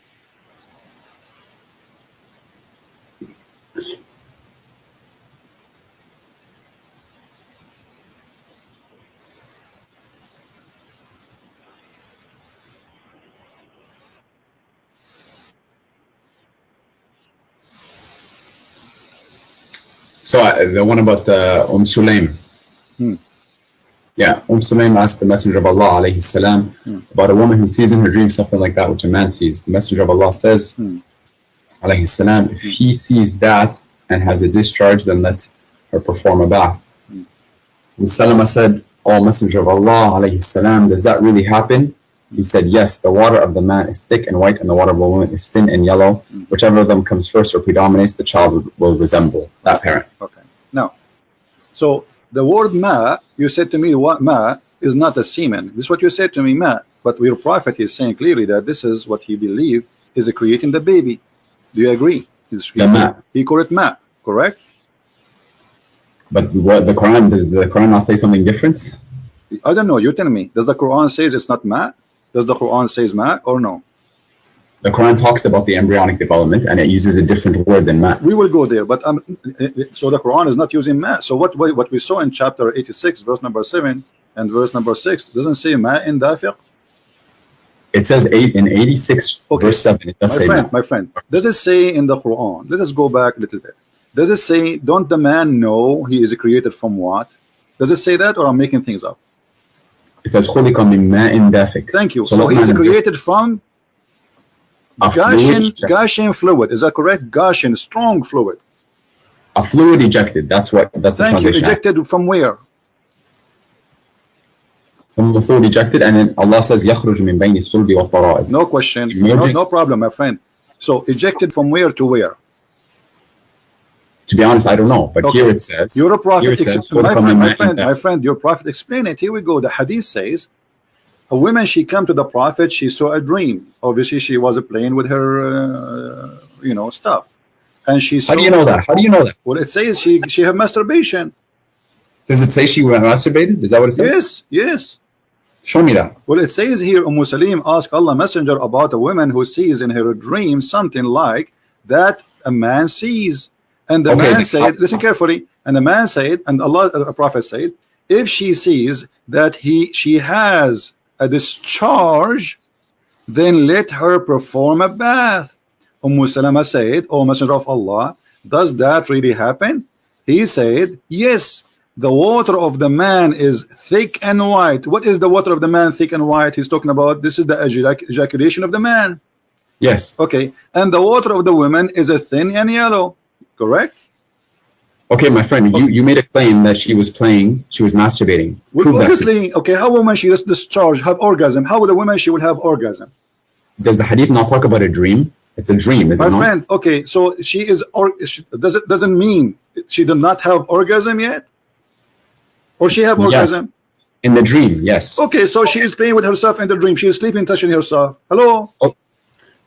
So the one about Sulaim. Yeah, Sulaim asked the Messenger of Allah alayhi salam about a woman who sees in her dream something like that which a man sees. The Messenger of Allah says alayhi salam, if he sees that and has a discharge, then let her perform a bath. Salama said, "Oh Messenger of Allah alayhi salam, does that really happen?" He said, "Yes, the water of the man is thick and white and the water of a woman is thin and yellow. Whichever of them comes first or predominates, the child will resemble that parent." Okay. Now, so the word ma, you said to me, what ma is not a semen. This is what you said to me, ma. But your prophet is saying clearly that this is what he believed is creating the baby. Do you agree? He called it ma, correct? But what the Quran, does the Quran not say something different? I don't know. You tell me. Does the Quran says it's not ma? Does the Quran says ma or no? The Quran talks about the embryonic development and it uses a different word than ma. We will go there, but so the Quran is not using ma. So what we saw in chapter 86, verse number 7 and verse number 6 doesn't say ma in dafiq. It says 8 in 86 verse 7. It does say ma. My friend, does it say in the Quran? Let us go back a little bit. Does it say, don't the man know he is created from what? Does it say that, or I'm making things up? It says خُلِقَ مِن مَاءٍ دَافِقٍ. Thank you. So he's created from gushing fluid. Is that correct? Gushing, strong fluid. A fluid ejected. That's the translation. Thank you. Ejected from where? From the fluid ejected, and then Allah says يَخْرُجُ مِن بَيْنِ الصُّلْبِ وَالتَّرَائِبِ. No question. No problem, my friend. So ejected from where to where? To be honest, I don't know. But here it says, you're a prophet. My friend, your prophet explain it. Here we go. The hadith says, a woman, she come to the prophet, she saw a dream. Obviously, she was playing with her, stuff. And she saw, how do you know that? How do you know that? Well, it says she had masturbation. Does it say she masturbated? Is that what it says? Yes. Show me that. Well, it says here, Salim asked Allah Messenger about a woman who sees in her dream something like that a man sees. And the man said, listen carefully, and the man said, and Allah, the Prophet said, if she sees that she has a discharge, then let her perform a bath. Salama said, "O Messenger of Allah, does that really happen?" He said, yes, the water of the man is thick and white. What is the water of the man thick and white? He's talking about, this is the ejaculation of the man. Yes. Okay, and the water of the woman is a thin and yellow. Correct? Okay, my friend, you made a claim that she was masturbating. Well, obviously, okay, how a woman she just discharge, have orgasm? How would a woman she will have orgasm? Does the hadith not talk about a dream? It's a dream, is it not? My friend, okay, so she is, doesn't mean she did not have orgasm yet? Or she have orgasm? In the dream, yes. Okay, so she is playing with herself in the dream. She is sleeping, touching herself. Hello?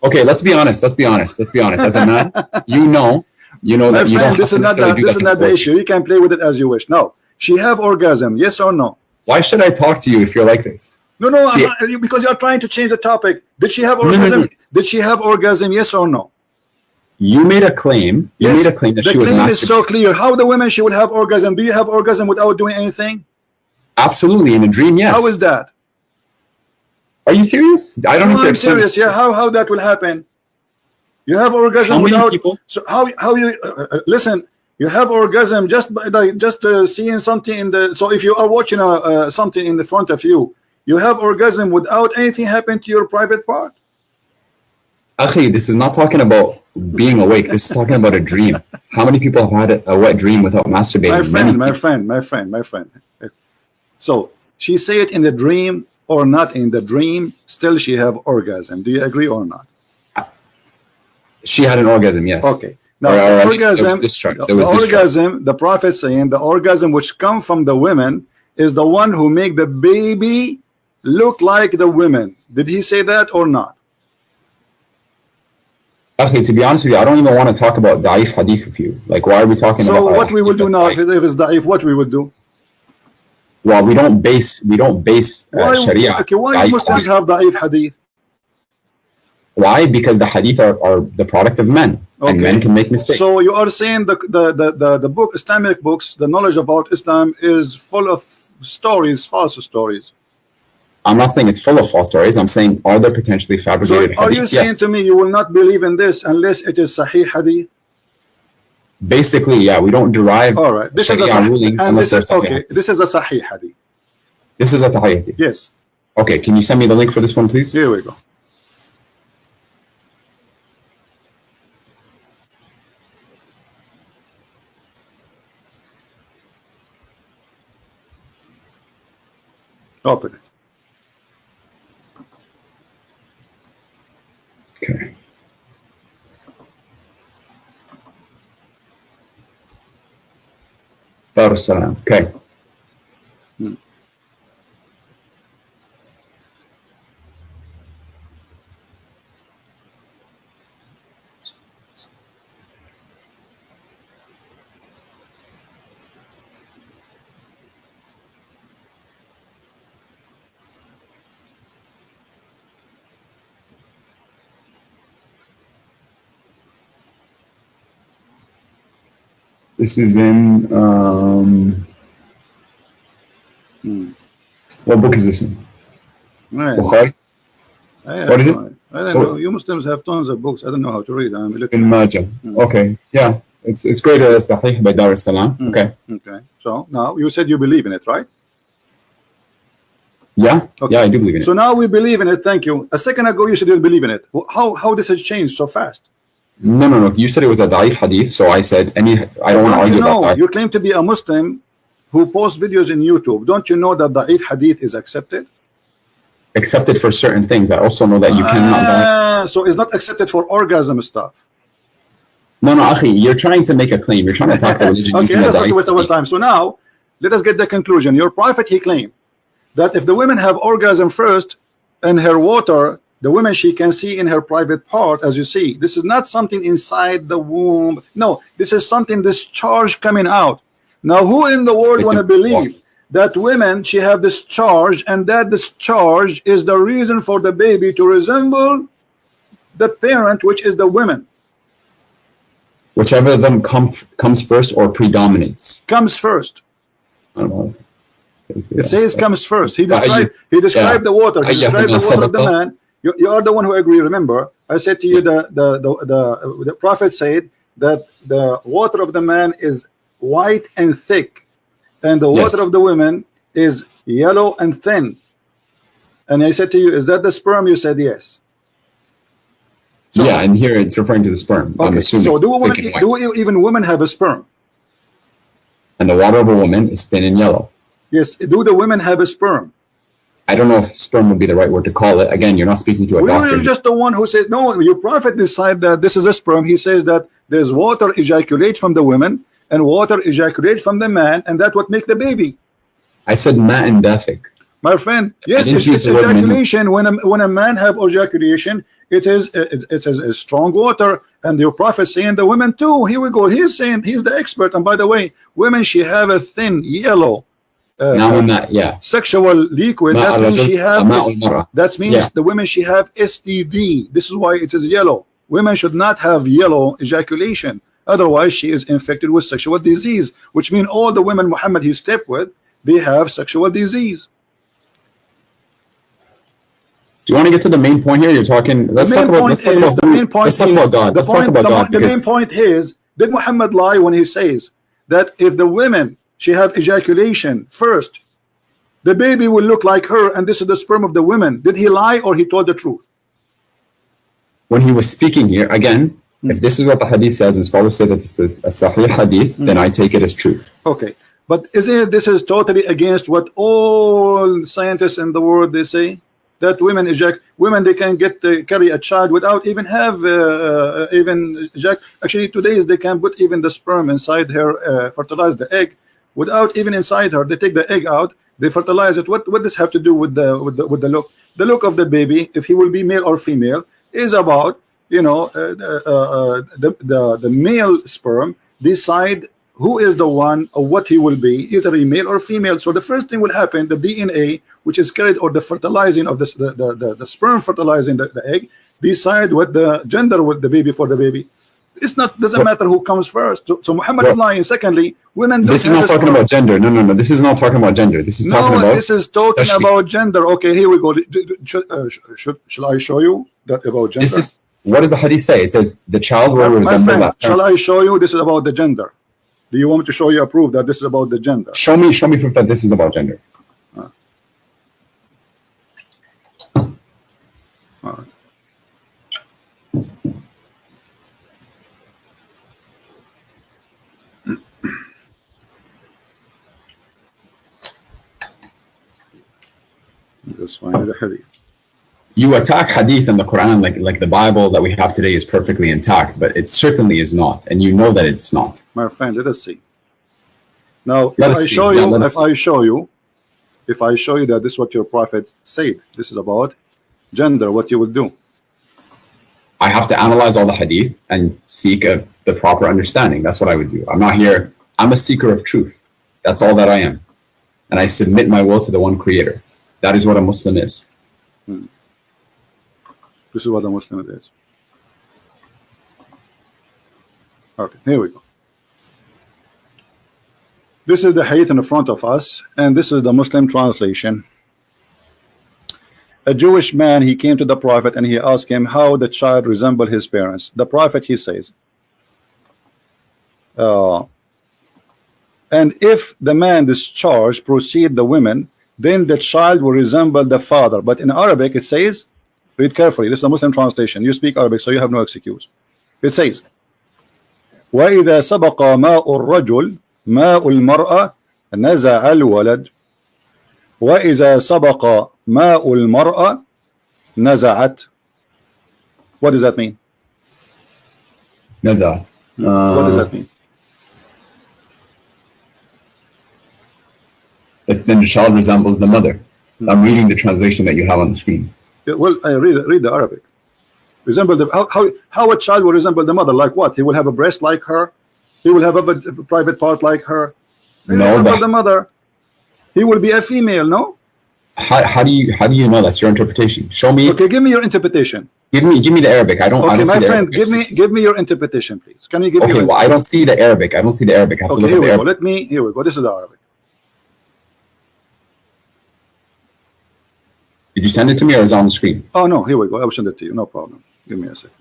Okay, let's be honest. As a man, you know that you don't this is not the issue. You can play with it as you wish. No, she have orgasm, yes or no? Why should I talk to you if you're like this? No, no, See, because you're trying to change the topic. Did she have no, orgasm? no. Did she have orgasm? Yes or no? You made a claim. You Yes. made a claim that The she was claim is so masturbating. clear. How the women she would have orgasm? Do you have orgasm without doing anything? Absolutely, in a dream, yes. How is that? Are you serious? I don't No, have to I'm explain serious. this. Yeah, how that will happen? You have orgasm How many without. people? So how you listen? You have orgasm just by seeing something in the. So if you are watching something in the front of you, you have orgasm without anything happen to your private part. Akhi, this is not talking about being awake. This is talking about a dream. How many people have had a wet dream without masturbating? My friend. So she say it in the dream or not in the dream, still she have orgasm. Do you agree or not? She had an orgasm, yes. Okay. Now or orgasm, the Prophet saying the orgasm which come from the women is the one who make the baby look like the women. Did he say that or not? Okay, to be honest with you, I don't even want to talk about da'if hadith with you. Like, why are we talking about? So what we will do now, if it's da'if, what we will do? Well, we don't base Sharia. Okay, why Muslims have da'if hadith? Why? Because the hadith are the product of men, and men can make mistakes. So you are saying the book, Islamic books, the knowledge about Islam is full of stories, false stories. I'm not saying it's full of false stories. I'm saying, are there potentially fabricated hadith? Are you saying to me you will not believe in this unless it is Sahih hadith? Basically, yeah, we don't derive all right. This is a rulings unless there's okay. This is a Sahih hadith. This is a Sahih hadith. Yes. Okay, can you send me the link for this one, please? Here we go. Open it. Okay. Darussalam. Okay. This is in what book is this in? Bukhari? What is it? I don't know. You Muslims have tons of books. I don't know how to read. I'm looking. In Majah. Okay. Yeah. It's great. Sahih by Darussalam. Okay. Okay. So now you said you believe in it, right? Yeah. Okay. Yeah, I do believe in it. So now we believe in it. Thank you. A second ago you said you believe in it. How this has changed so fast? No. You said it was a da'if hadith, so I said I don't want to argue about that. You claim to be a Muslim who posts videos in YouTube. Don't you know that da'if hadith is accepted? Accepted for certain things. I also know that you cannot. So it's not accepted for orgasm stuff. No, Akhi, you're trying to make a claim. You're trying to attack the religion. Okay, let's not waste our time. So now, let us get the conclusion. Your prophet, he claimed that if the women have orgasm first in her water, the woman she can see in her private part, as you see. This is not something inside the womb. No, this is something discharge coming out. Now, who in the world want to believe that women, she have discharge, and that discharge is the reason for the baby to resemble the parent, which is the women? Whichever of them comes first or predominates. Comes first. I don't know. It says comes first. He described the water. He described the water of the man. You are the one who agree. Remember, I said to you the prophet said that the water of the man is white and thick, and the water of the women is yellow and thin. And I said to you, is that the sperm? You said yes. So, yeah, and here it's referring to the sperm. Okay. I'm assuming. So do even women have a sperm? And the water of a woman is thin and yellow. Yes. Do the women have a sperm? I don't know if sperm would be the right word to call it. Again, you're not speaking to a doctor. You're just the one who said, no, your prophet decided that this is a sperm. He says that there's water ejaculate from the women and water ejaculate from the man, and that's what make the baby. I said ma and dafiq. My friend, yes, it's ejaculation. When a man have ejaculation, it is a strong water, and your prophet saying the women too. Here we go. He's saying he's the expert. And by the way, women, she have a thin yellow Now in that, yeah. sexual liquid, ماء that means الرجل she have ماء المرأة. that means Yeah. the women she have STD. This is why it is yellow. Women should not have yellow ejaculation, otherwise she is infected with sexual disease, which means all the women Muhammad he slept with, they have sexual disease. Do you want to get to the main point here? You're talking. Let's talk about God. Let's talk about God. The main point is, did Muhammad lie when he says that if the women she have ejaculation first, the baby will look like her, and this is the sperm of the women? Did he lie or he told the truth? When he was speaking here, again, if this is what the hadith says, and scholars say that this is a sahih hadith, then I take it as truth. Okay, but isn't this is totally against what all scientists in the world they say? That women they can get carry a child without even have even actually today they can put even the sperm inside her, fertilize the egg without even inside her. They take the egg out, they fertilize it. What does have to do with the look? The look of the baby, if he will be male or female, is about, you know, the male sperm decide who is the one or what he will be, either a male or female. So the first thing will happen, the DNA, which is carried, or the fertilizing of the sperm fertilizing the egg, decide what the gender with the baby for the baby. It's not doesn't matter who comes first. So Muhammad is lying. Secondly, women. This is not talking about gender. No. This is not talking about gender. This is talking about. This is talking about gender. Okay, here we go. Shall I show you that about gender? This is what does the hadith say? It says the child will resemble that. Shall I show you? This is about the gender. Do you want me to show you a proof that this is about the gender? Show me proof that this is about gender. All right. Just find the hadith. You attack hadith and the Quran like the Bible that we have today is perfectly intact, but it certainly is not, and you know that it's not. My friend, let us see. Now, if I show you that this is what your prophet said, this is about gender, what you would do? I have to analyze all the hadith and seek the proper understanding. That's what I would do. I'm not here. I'm a seeker of truth. That's all that I am, and I submit my will to the one Creator. That is what a Muslim is. This is what a Muslim is. Okay, here we go. This is the hadith in front of us, and this is the Muslim translation. A Jewish man, he came to the Prophet and he asked him how the child resembled his parents. The Prophet, he says, and if the man discharged proceed the women, then the child will resemble the father. But in Arabic it says, read carefully, this is the Muslim translation. You speak Arabic, so you have no excuse. It says, وَإِذَا سَبَقَ مَاءُ الرَّجُلِ مَاءُ الْمَرْأَةِ نَزَعَ الْوَلَدِ وَإِذَا سَبَقَ مَاءُ الْمَرْأَةِ نَزَعَتْ. What does that mean? Nazat. What does that mean? But then the child resembles the mother. I'm reading the translation that you have on the screen. Yeah, well, I read the Arabic. Resemble the how a child will resemble the mother? Like what? He will have a breast like her. He will have a private part like her. He will resemble the mother. He will be a female. No. How do you know? That's your interpretation. Show me. Okay, give me your interpretation. Give me the Arabic. I don't. Okay, I don't my see friend, Arabic. give me your interpretation, please. Can you give me? Okay, well, I don't see the Arabic. I have to okay, look here at we the go. Arabic. Here we go. This is the Arabic. Did you send it to me or is it on the screen? Oh no, here we go. I will send it to you. No problem. Give me a second.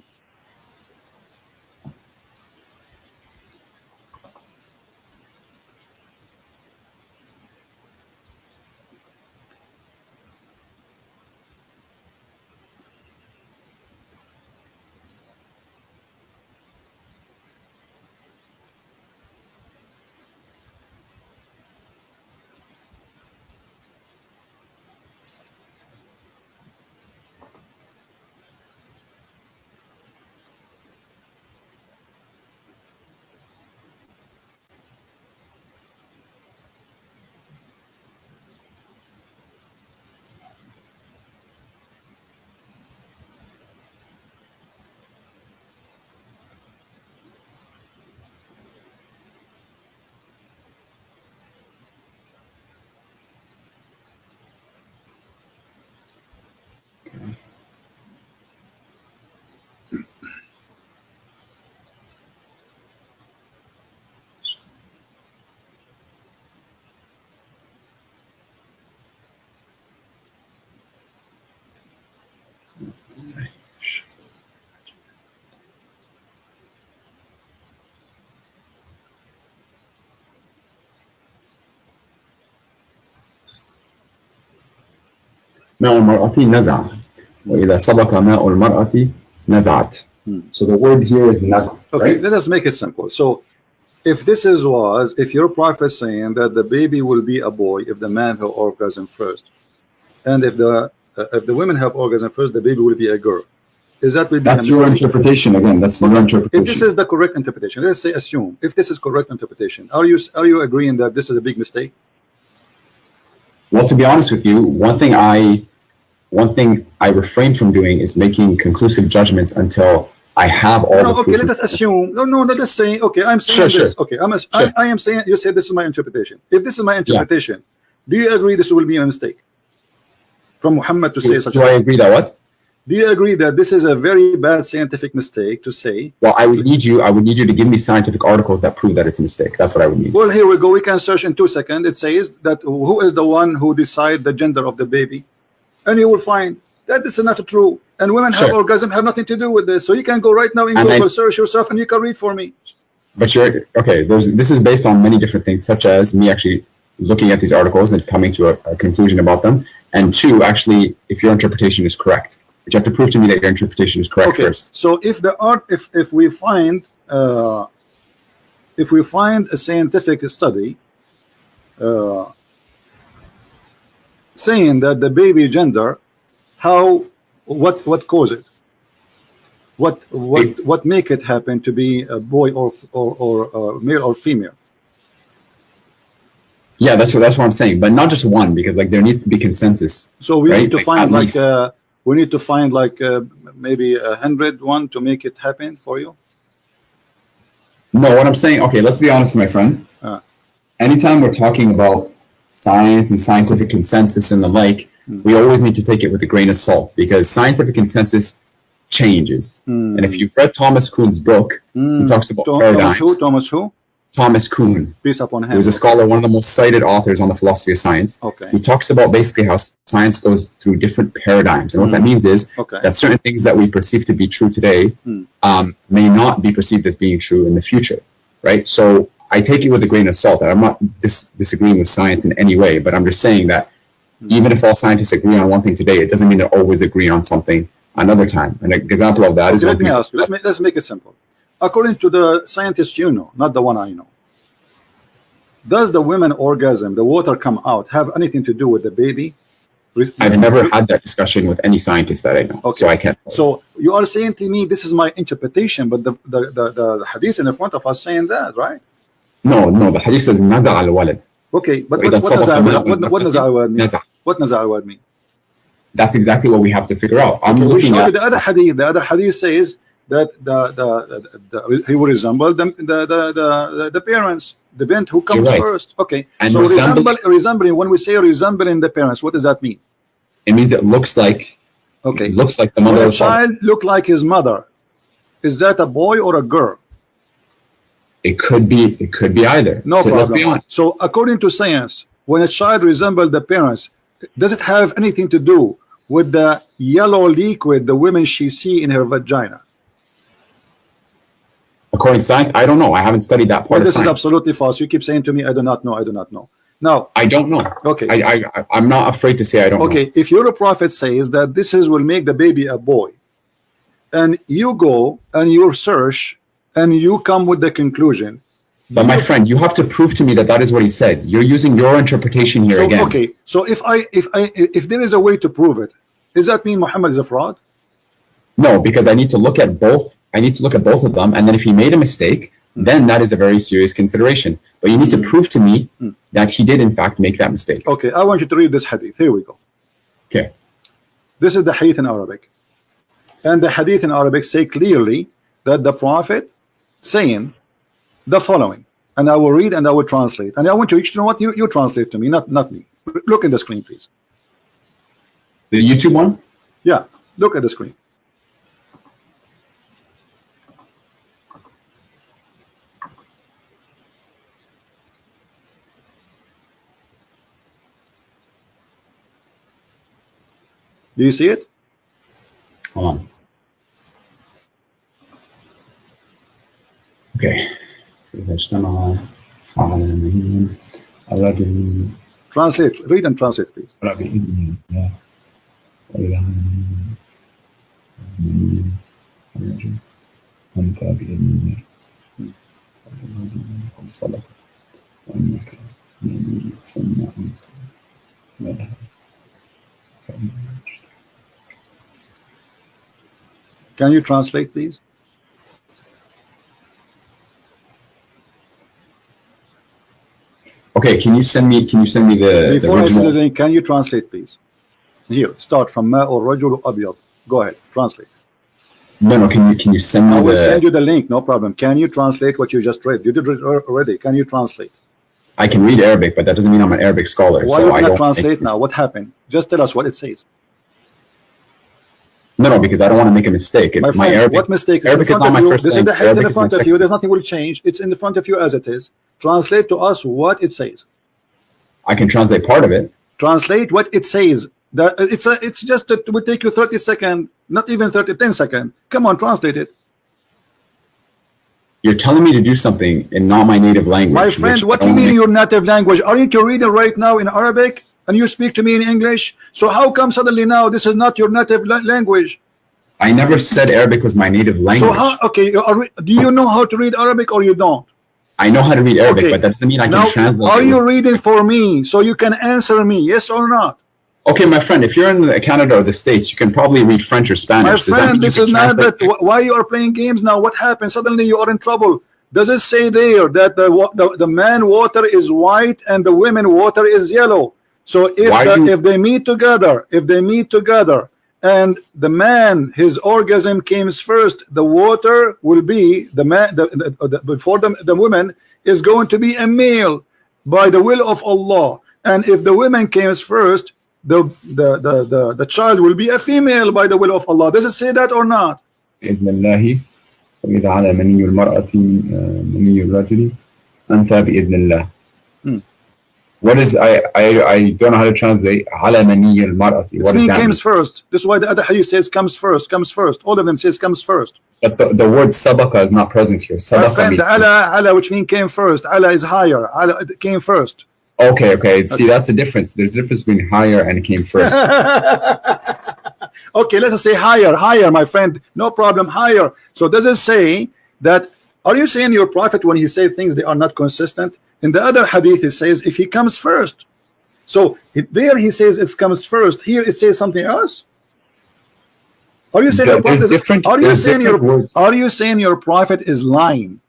ماء المرأة نزع وإذا سبق ماء المرأة نزعت. So the word here is نزع. Okay, right? let us make it simple. So if this if your prophet saying that the baby will be a boy if the man have orgasm first, and if the women have orgasm first, the baby will be a girl. Is that will be That's a your mistake? interpretation again. That's your interpretation. If this is the correct interpretation, let's say assume if this is correct interpretation, are you agreeing that this is a big mistake? Well, to be honest with you, one thing I refrain from doing is making conclusive judgments until I have all the okay, let us assume. No, let us say, okay, I'm saying this. Sure. Okay, I am saying, you said this is my interpretation. If this is my interpretation, do you agree this will be a mistake from Muhammad to say such a thing? Do I agree that what? Do you agree that this is a very bad scientific mistake to say? Well, I would need you to give me scientific articles that prove that it's a mistake. That's what I would need. Well, here we go. We can search in 2 seconds. It says that who is the one who decide the gender of the baby, and you will find that this is not true. And women have orgasm have nothing to do with this. So you can go right now in Google, search yourself, and you can read for me. But this is based on many different things, such as me actually looking at these articles and coming to a conclusion about them, and two, actually, if your interpretation is correct. But you have to prove to me that your interpretation is correct first. So if we find a scientific study saying that the baby gender, what cause it? What make it happen to be a boy or male or female? Yeah, that's what I'm saying. But not just one, because like there needs to be consensus. So we need to find we need to find maybe 101 to make it happen for you. No, what I'm saying, okay, let's be honest, my friend. Anytime we're talking about science and scientific consensus and the like, we always need to take it with a grain of salt, because scientific consensus changes. And if you've read Thomas Kuhn's book, he talks about paradigms. Thomas Kuhn. Peace upon him. He was a scholar, one of the most cited authors on the philosophy of science. Okay. He talks about basically how science goes through different paradigms. And what that means is that certain things that we perceive to be true today may not be perceived as being true in the future, right? So I take it with a grain of salt. I'm not disagreeing with science in any way, but I'm just saying that even if all scientists agree on one thing today, it doesn't mean they always agree on something another time. An example of that is... Let me ask you, let's make it simple. According to the scientists you know, not the one I know, does the women orgasm, the water come out, have anything to do with the baby? I've never had that discussion with any scientist that I know, so I can't. So you are saying to me this is my interpretation, but the hadith in the front of us saying that, right? No, the hadith says naza al walad. Okay, but what naza al walad mean? What naza al walad mean? That's exactly what we have to figure out. I'm looking at the other hadith. The other hadith says that he will resemble the parents, the bent who comes first. Okay, and so resembling. When we say resembling the parents, what does that mean? It means it looks like. Okay, it looks like the mother. When a child look like his mother, is that a boy or a girl? It could be either. No problem. Let's be honest. So according to science, when a child resembles the parents, does it have anything to do with the yellow liquid the women she see in her vagina? According to science, I don't know. I haven't studied that part of this science. Is absolutely false. You keep saying to me, I do not know. Now, I don't know. Okay. I'm not afraid to say I don't know. Okay, if your prophet says that will make the baby a boy, and you go and you search and you come with the conclusion. But my friend, you have to prove to me that is what he said. You're using your interpretation here again. Okay, so if there is a way to prove it, does that mean Muhammad is a fraud? No, because I need to look at both. I need to look at both of them, and then if he made a mistake, then that is a very serious consideration. But you need to prove to me that he did in fact make that mistake. Okay, I want you to read this hadith. Here we go. Okay. This is the hadith in Arabic. And the hadith in Arabic say clearly that the Prophet saying the following. And I will read and I will translate. And I want you to know what you translate to me, not me. Look at the screen, please. The YouTube one? Yeah, look at the screen. Do you see it? Okay. إذا اجتمع فعلانين الرجل Translate, read and translate, please. بإذن الله وإذا الرجل أنت بإذن الله قد صدق وإنك نبي ثم أمسك لها. Can you translate, please? Okay, can you send me the Before I original? send the link, can you translate, please? Here, start from Ma or Rajul Abyad. Go ahead, translate. No, can you send me I will the? send you the link, no problem. Can you translate what you just read? You did it already. Can you translate? I can read Arabic, but that doesn't mean I'm an Arabic scholar. Why so you I cannot don't translate now? What happened? Just tell us what it says. No, because I don't want to make a mistake. My friend, Arabic, what mistake? It's Arabic in is front not of my you. first This is language. the hadith Arabic in is my front of second. you. There's nothing will change. It's in the front of you as it is. Translate to us what it says. I can translate part of it. Translate what it says. That it's just it would take you 30 seconds, not even 10 seconds. Come on, translate it. You're telling me to do something in not my native language. My friend, what do you mean your native language? Aren't you reading right now in Arabic and you speak to me in English? So how come suddenly now this is not your native language? I never said Arabic was my native language. So how? Okay, do you know how to read Arabic or you don't? I know how to read Arabic, Okay. but that doesn't mean I Now, can translate. are you reading for me so you can answer me? Yes or not? Okay, my friend, if you're in Canada or the States, you can probably read French or Spanish. My friend, this is not that. Why you are playing games now? What happened? Suddenly you are in trouble. Does it say there that the man water is white and the women water is yellow? So if they meet together, and the man, his orgasm comes first, the water will be the man. Before the woman is going to be a male by the will of Allah, and if the woman comes first, the child will be a female by the will of Allah. Does it say that or not? بإذن الله وإذا على مني المرأة مني الرجل أنت بإذن الله. What is I don't know how to translate على مني المرأة. What does that comes first. This is why the other hadith says comes first. All of them says comes first. But the word sabaqa is not present here. Sabaqa means ala, which means came first. Ala is higher. Ala came first. Okay. See, that's the difference. There's a difference between higher and came first. Okay, let us say higher, my friend. No problem, higher. So does it say that? Are you saying your prophet when he says things they are not consistent? In the other hadith it says if he comes first. So there he says it comes first. Here it says something else. Are you saying Are you saying your prophet is lying?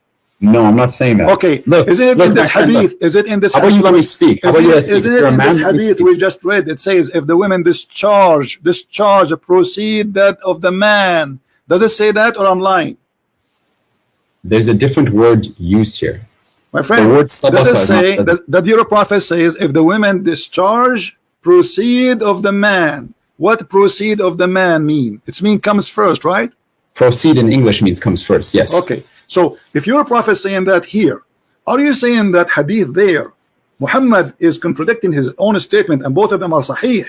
No, I'm not saying that. Okay, is it in this hadith? Is it in this? How about you let me speak? How about you let me speak? Is it in this hadith we just read? It says if the women discharge proceed that of the man. Does it say that or I'm lying? There's a different word used here. My friend, does it say that your prophet says if the women discharge proceed of the man? What proceed of the man mean? It's mean comes first, right? Proceed in English means comes first, yes. Okay, so if your prophet saying that here, are you saying that hadith there Muhammad is contradicting his own statement and both of them are sahih?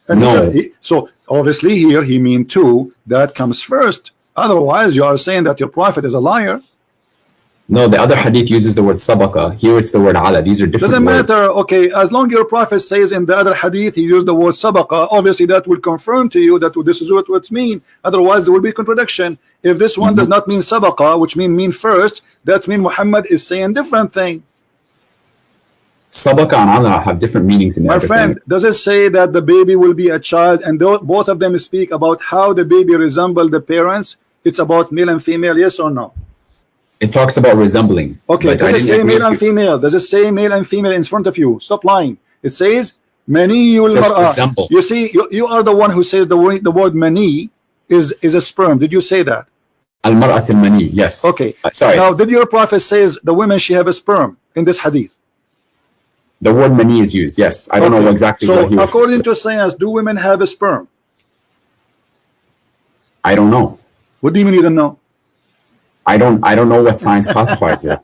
And no. So obviously here he mean too that comes first. Otherwise you are saying that your prophet is a liar. No, the other hadith uses the word sabaqa. Here it's the word ala. These are different Doesn't words. matter. Okay, as long as your prophet says in the other hadith he used the word sabaqa, obviously that will confirm to you that this is what it's mean. Otherwise there will be contradiction. If this one does not mean sabaqa, which mean first, that means Muhammad is saying different thing. Sabaqa and ala have different meanings in Arabic. My friend, does it say that the baby will be a child and both of them speak about how the baby resemble the parents? It's about male and female, yes or no? It talks about resembling. Okay, does it say male and female? Does it say male and female in front of you? Stop lying. It says maniyul mar'ah. You see, you are the one who says the word mani is a sperm. Did you say that? Al mar'at al mani, yes. Okay. Sorry. Now, did your prophet says the women she have a sperm in this hadith? The word mani is used, yes. I don't know exactly what he was. So according to science, do women have a sperm? I don't know. What do you mean you don't know? I don't know what science classifies it.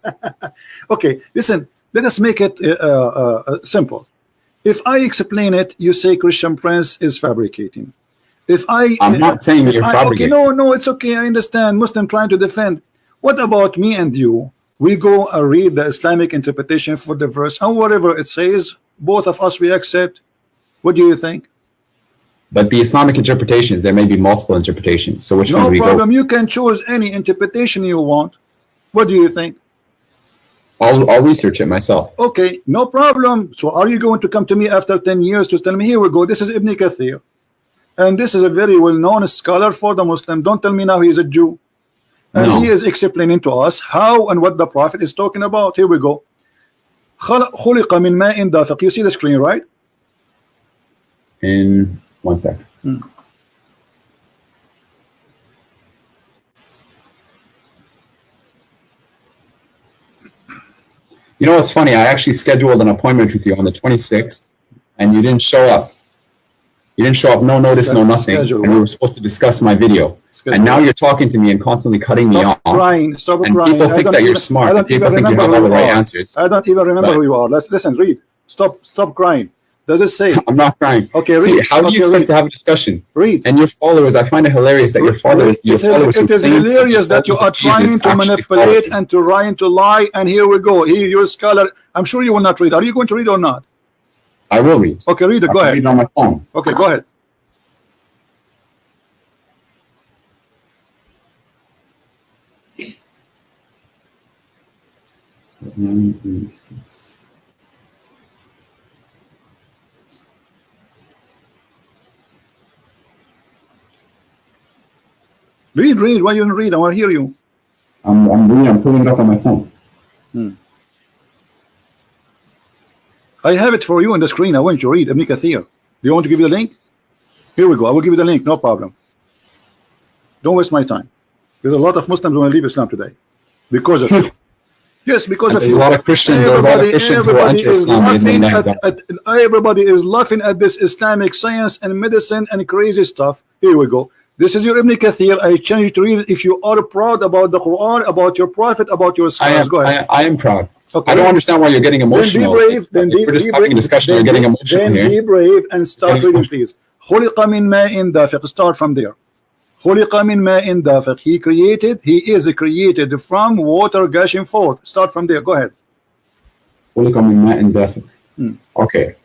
Okay, listen, let us make it simple. If I explain it, you say Christian Prince is fabricating. I'm not saying you're fabricating. Okay, no, it's okay. I understand. Muslim trying to defend. What about me and you? We go and read the Islamic interpretation for the verse, and whatever it says, both of us we accept. What do you think? But the Islamic interpretations, there may be multiple interpretations. So which one do we problem. go? You can choose any interpretation you want. What do you think? I'll research it myself. Okay, no problem. So are you going to come to me after 10 years to tell me, here we go, this is Ibn Kathir, and this is a very well-known scholar for the Muslim. Don't tell me now he is a Jew. And No. he is explaining to us how and what the Prophet is talking about. Here we go. خلق من ماء دافق. You see the screen, right? In 1 sec. You know what's funny? I actually scheduled an appointment with you on the 26th, and you didn't show up. You didn't show up, no notice, no nothing. And we were supposed to discuss my video. And now you're talking to me and constantly cutting me off. Stop and crying. people think that you're smart. And people think you have all the right answers. I don't even remember who you are. Listen, read. Stop crying. Does it say? I'm not crying. Okay, read. See, how do you expect to have a discussion? Read. And your followers, I find it hilarious that your followers. It is hilarious that you are trying to manipulate and to trying to lie. And here we go. Here, you're a scholar. I'm sure you will not read. Are you going to read or not? I will read. Okay, read it. Go ahead. Read on my phone. Okay, go ahead. Read. Why you don't read? I want to hear you. I'm reading. I'm pulling it up on my phone. I have it for you on the screen. I want you to read Ibn Kathir. Do you want to give you the link? Here we go. I will give you the link. No problem. Don't waste my time. There's a lot of Muslims who want to leave Islam today because of you. Yes, because of there's you. A lot of Christians. There's a lot of Christians who are Islam. Everybody is laughing at this Islamic science and medicine and crazy stuff. Here we go. This is your Ibn Kathir. I challenge you to read it if you are proud about the Quran, about your Prophet, about your scholars. Go ahead. I am proud. Okay. I don't understand why you're getting emotional. Then be brave. Then we're just having a discussion. You're getting emotional then here. Be brave and start reading, please. خلق من ماء دافق. Start from there. خلق من ماء دافق. He is created from water gushing forth. Start from there. Go ahead. خلق من ماء دافق. Okay.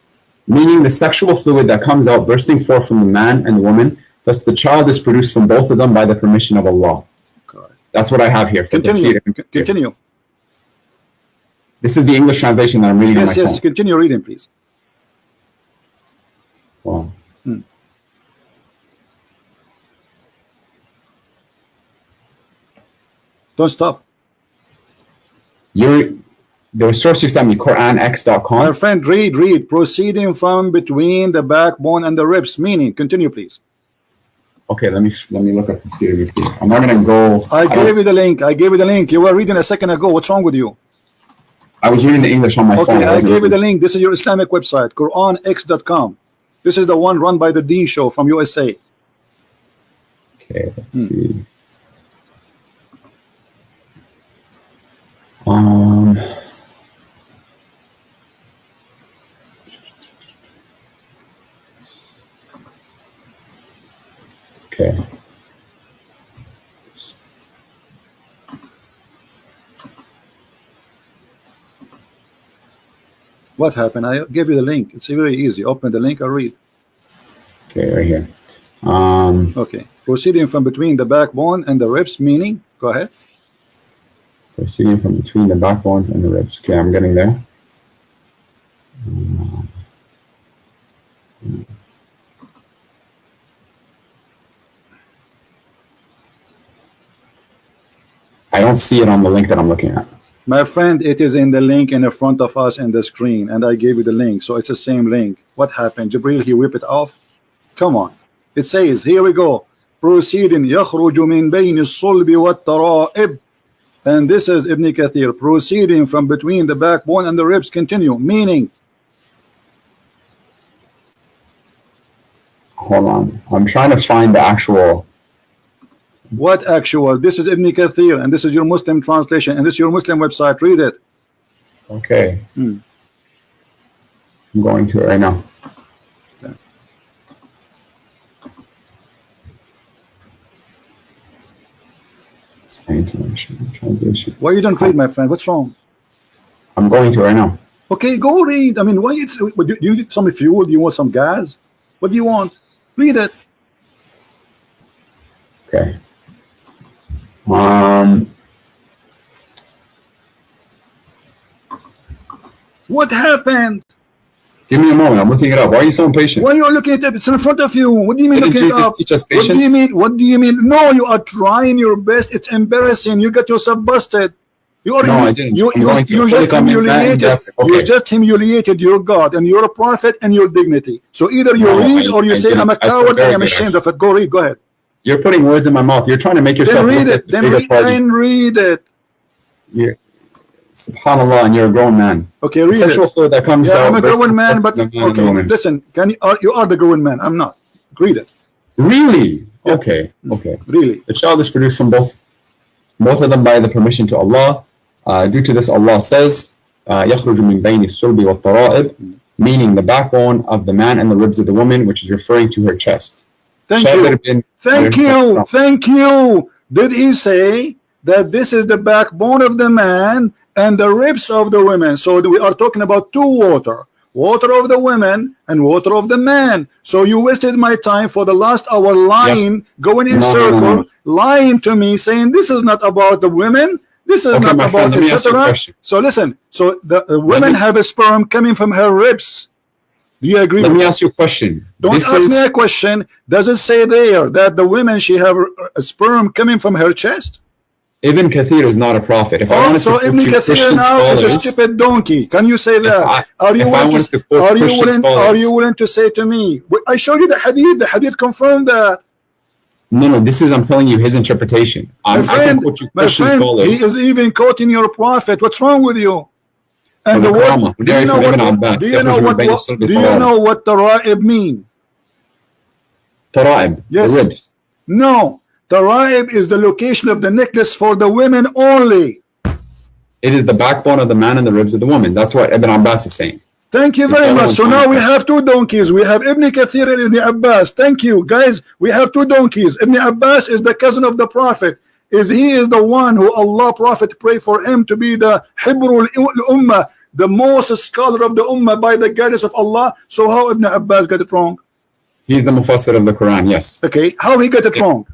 Meaning the sexual fluid that comes out bursting forth from the man and the woman, thus the child is produced from both of them by the permission of Allah. Correct. That's what I have here. Continue. This is the English translation that I'm reading on my phone. Yes, continue reading, please. Wow. Don't stop. The source you sent me, QuranX.com. My friend, read. Proceeding from between the backbone and the ribs. Meaning, continue, please. Okay, let me look up the tafsir. I'm not gonna go. I gave you the link. You were reading a second ago. What's wrong with you? I was reading the English on my phone. Okay, I gave you the link. This is your Islamic website, QuranX.com. This is the one run by the Dean Show from USA. Okay, let's see. Okay. What happened? I gave you the link. It's very easy. Open the link and read. Okay, right here. Okay. Proceeding from between the backbone and the ribs, meaning, go ahead. Proceeding from between the backbones and the ribs. Okay, I'm getting there. I don't see it on the link that I'm looking at. My friend, it is in the link in the front of us in the screen, and I gave you the link, so it's the same link. What happened? Jibril, he whipped it off? Come on. It says, here we go. Proceeding, يخرج من بين الصلب والترائب. And this is Ibn Kathir, proceeding from between the backbone and the ribs. Continue. Meaning. Hold on. I'm trying to find the actual. What actual? This is Ibn Kathir, and this is your Muslim translation, and this is your Muslim website. Read it. Okay. I'm going to it right now. Okay. Translation. Translation. Why you don't read, my friend? What's wrong? I'm going to right now. Okay, go read. I mean, why it's do you need some fuel? Do you want some gas? What do you want? Read it. Okay. What happened? Give me a moment. I'm looking it up. Why are you so impatient? Why are you looking at it? It's in front of you. What do you mean Didn't looking it Jesus up? teach us What do you patience? mean? What do you mean? No, you are trying your best. It's embarrassing. You got yourself busted. You are No, I didn't. You just humiliated your God and your prophet and your dignity. So either you read or you say I'm a coward. I am ashamed of it. Go read. Go ahead. You're putting words in my mouth. You're trying to make yourself Then read look it. like the bigger party. Read it. You're, subhanallah, and you're a grown man. Okay, read Sexual it. fluid that comes Yeah, out. I'm a grown man, but man okay. Listen, you are the grown man. I'm not. Read it. Really? Yeah. Okay. Okay. Really. The child is produced from both of them by the permission to Allah. Due to this, Allah says, يَخْرُجُ مِنْ بَيْنِ الصُّلْبِ وَالتَّرَائِبِ, meaning the backbone of the man and the ribs of the woman, which is referring to her chest. Thank you. Thank you. Did he say that this is the backbone of the man and the ribs of the women? So we are talking about two water of the women and water of the man. So you wasted my time for the last hour lying, going in circle, lying to me, saying this is not about the women. This is not about etc. So listen. So the women have a sperm coming from her ribs. Do you agree? Let me ask you a question. Don't ask me a question. Does it say there that the women she have a sperm coming from her chest? Ibn Kathir is not a prophet. If I wanted so to Ibn Kathir now is a stupid donkey. Can you say that? Are you willing to say to me? I showed you the hadith. The hadith confirmed that. No, this is, I'm telling you his interpretation. My friend, he is even quoting your prophet. What's wrong with you? And the word, do you know what tara'ib mean? Tara'ib, yes. The ribs. No, tara'ib is the location of the necklace for the women only. It is the backbone of the man and the ribs of the woman. That's what Ibn Abbas is saying. Thank you very much. So now we have two donkeys. We have Ibn Kathir and Ibn Abbas. Thank you, guys. We have two donkeys. Ibn Abbas is the cousin of the Prophet. He is the one who Allah Prophet prayed for him to be the Hibrul Ummah, the most scholar of the Ummah by the guidance of Allah. So how Ibn Abbas got it wrong? He's the Mufassir of the Quran, yes. Okay, how he got it wrong?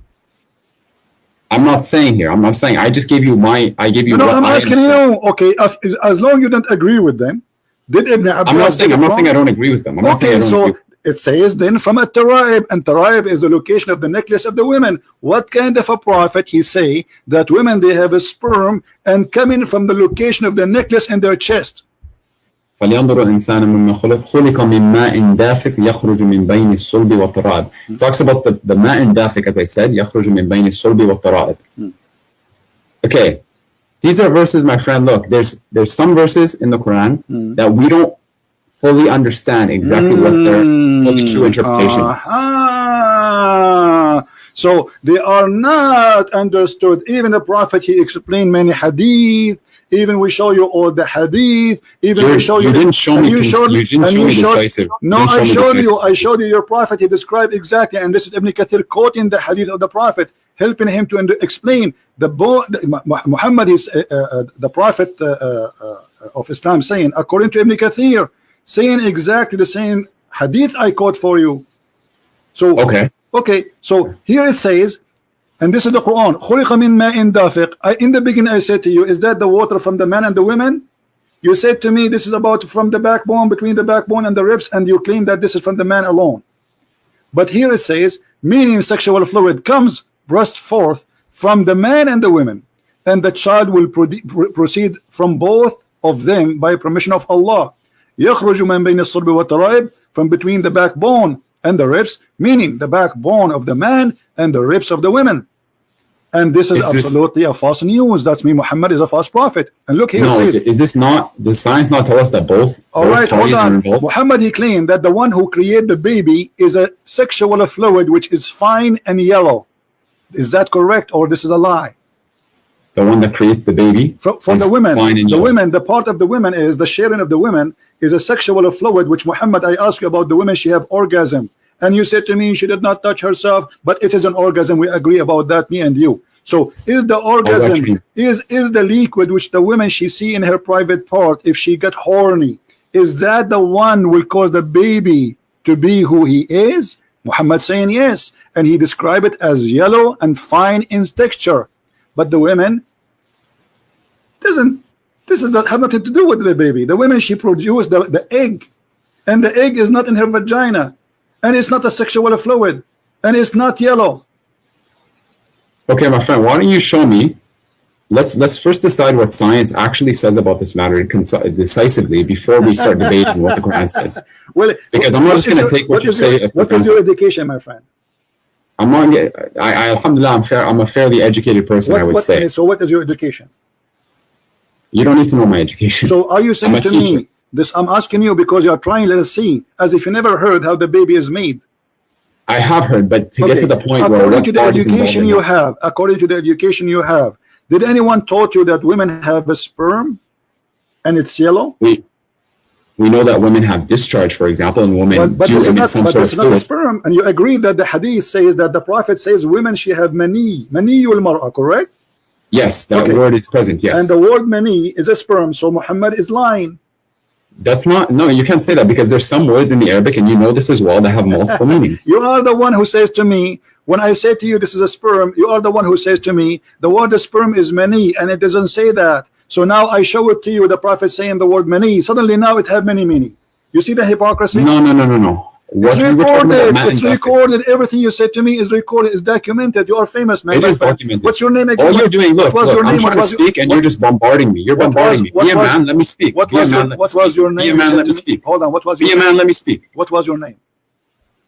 I'm not saying here. I'm not saying. I just gave you my. I gave you. No, I'm asking you. Okay, as long as you don't agree with them. Did Ibn Abbas I'm not saying I don't agree with them. I'm not saying I don't agree. It says then from a tara'ib, and tara'ib is the location of the necklace of the women. What kind of a prophet he say that women they have a sperm and coming from the location of the necklace in their chest? فلينظر الإنسان مما خلق من ماء دافق يخرج من بين الصلب والترائب. Talks about the ماء دافق, as I said, يخرج من بين الصلب والترائب. Okay. These are verses, my friend. Look, there's some verses in the Quran that we don't fully understand exactly what their fully true interpretation is. So they are not understood. Even the Prophet, he explained many hadith. Even we show you all the hadith. Even we show you. You didn't show me. You didn't show me decisive. No, I showed you. Your Prophet. He described exactly, and this is Ibn Kathir quoting the hadith of the Prophet, helping him to explain Muhammad is the Prophet of Islam, saying according to Ibn Kathir, saying exactly the same hadith I quote for you. So okay, so here it says, and this is the Quran, خُلِقَ مِن مَاءٍ دَافِقٍ. In the beginning I said to you, is that the water from the man and the women? You said to me this is about from the backbone, between the backbone and the ribs, and you claim that this is from the man alone. But here it says, meaning sexual fluid comes burst forth from the man and the women, and the child will proceed from both of them by permission of Allah. يخرج من بين الصلب والترائب, from between the backbone and the ribs, meaning the backbone of the man and the ribs of the women. And this is absolutely a false news. That's me. Muhammad is a false prophet. And look here. No, is this not? The science not tell us that both? All right, hold on. Muhammad, he claimed that the one who created the baby is a sexual fluid which is fine and yellow. Is that correct, or this is a lie? The one that creates the baby from the women. The women, the part of the women is the sharing of the women is a sexual fluid. Which Muhammad, I asked you about the women. She have orgasm, and you said to me she did not touch herself, but it is an orgasm. We agree about that, me and you. So is the orgasm, is the liquid which the woman she see in her private part, if she get horny, is that the one will cause the baby to be who he is? Muhammad saying yes, and he described it as yellow and fine in texture. But the women doesn't, this is not have nothing to do with the baby. The women, she produced the egg, and the egg is not in her vagina, and it's not a sexual fluid, and it's not yellow. Okay, my friend, why don't you show me? Let's first decide what science actually says about this matter decisively before we start debating what the Quran says. Well, because I'm not just going to take what you say. What is your education, my friend? I'm not. Alhamdulillah, I'm a fairly educated person. I would say. So, what is your education? You don't need to know my education. So, are you saying to me this? I'm asking you because you are trying to see, as if you never heard how the baby is made. I have heard, but to get to the point where according to the education you have, according to the education you have, did anyone taught you that women have a sperm and it's yellow? We know that women have discharge, for example, and women do emit some sort of fluid. Not a sperm, and you agree that the hadith says that the Prophet says women she have mani yul mar'a, correct? Yes, that word is present, yes. And the word mani is a sperm, so Muhammad is lying. That's not, no, you can't say that because there's some words in the Arabic, and you know this as well, that have multiple meanings. You are the one who says to me, when I say to you this is a sperm, you are the one who says to me, the word sperm is mani, and it doesn't say that. So now I show it to you, the Prophet saying the word mani. Suddenly now it have many meaning. You see the hypocrisy? No. It's recorded. It's recorded. Everything you said to me is recorded. It's documented. You are famous, man. It is documented. What's your name again? All you're doing, look, I'm trying to speak, and you're just bombarding me. You're bombarding me. Be a man, let me speak. What was your name? Be a man, let me speak. Hold on. What was your name? Be a man, let me speak. What was your name?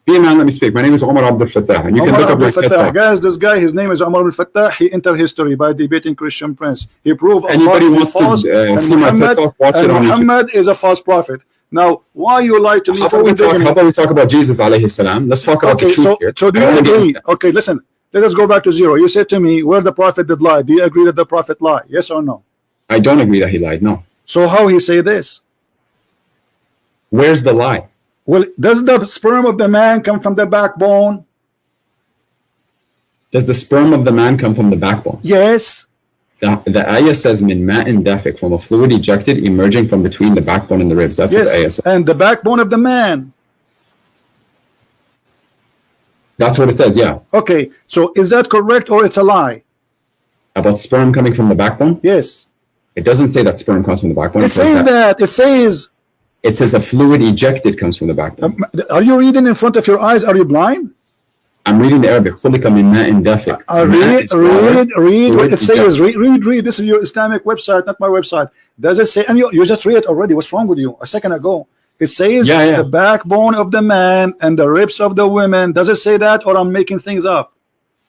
Be a man, let me speak. My name is Omar Abdul Fatah, and you can look up my TED Talk. Guys, this guy, his name is Omar Abdul Fatah. He entered history by debating Christian Prince. He proved anybody wants to see my TED Talk, watch it on YouTube. Muhammad is a false prophet. Now, why you lie to me? How about we talk about Jesus alayhi salam? Let's talk about the truth here. So do you agree? Okay, listen. Let us go back to zero. You said to me, where the prophet did lie. Do you agree that the prophet lied? Yes or no? I don't agree that he lied, no. So how he say this? Where's the lie? Well, does the sperm of the man come from the backbone? Does the sperm of the man come from the backbone? Yes. The ayah says min ma'in dafiq, from a fluid ejected emerging from between the backbone and the ribs. That's what the ayah says. And the backbone of the man. That's what it says, yeah. Okay, so is that correct or it's a lie? About sperm coming from the backbone? Yes. It doesn't say that sperm comes from the backbone. It says that. It says a fluid ejected comes from the backbone. Are you reading in front of your eyes? Are you blind? I'm reading the Arabic. خُلِقَ مِن مَاءٍ دَافِقٍ. Read what it says. Read. This is your Islamic website, not my website. Does it say? And you just read it already. What's wrong with you? A second ago. It says the backbone of the man and the ribs of the women. Does it say that, or I'm making things up?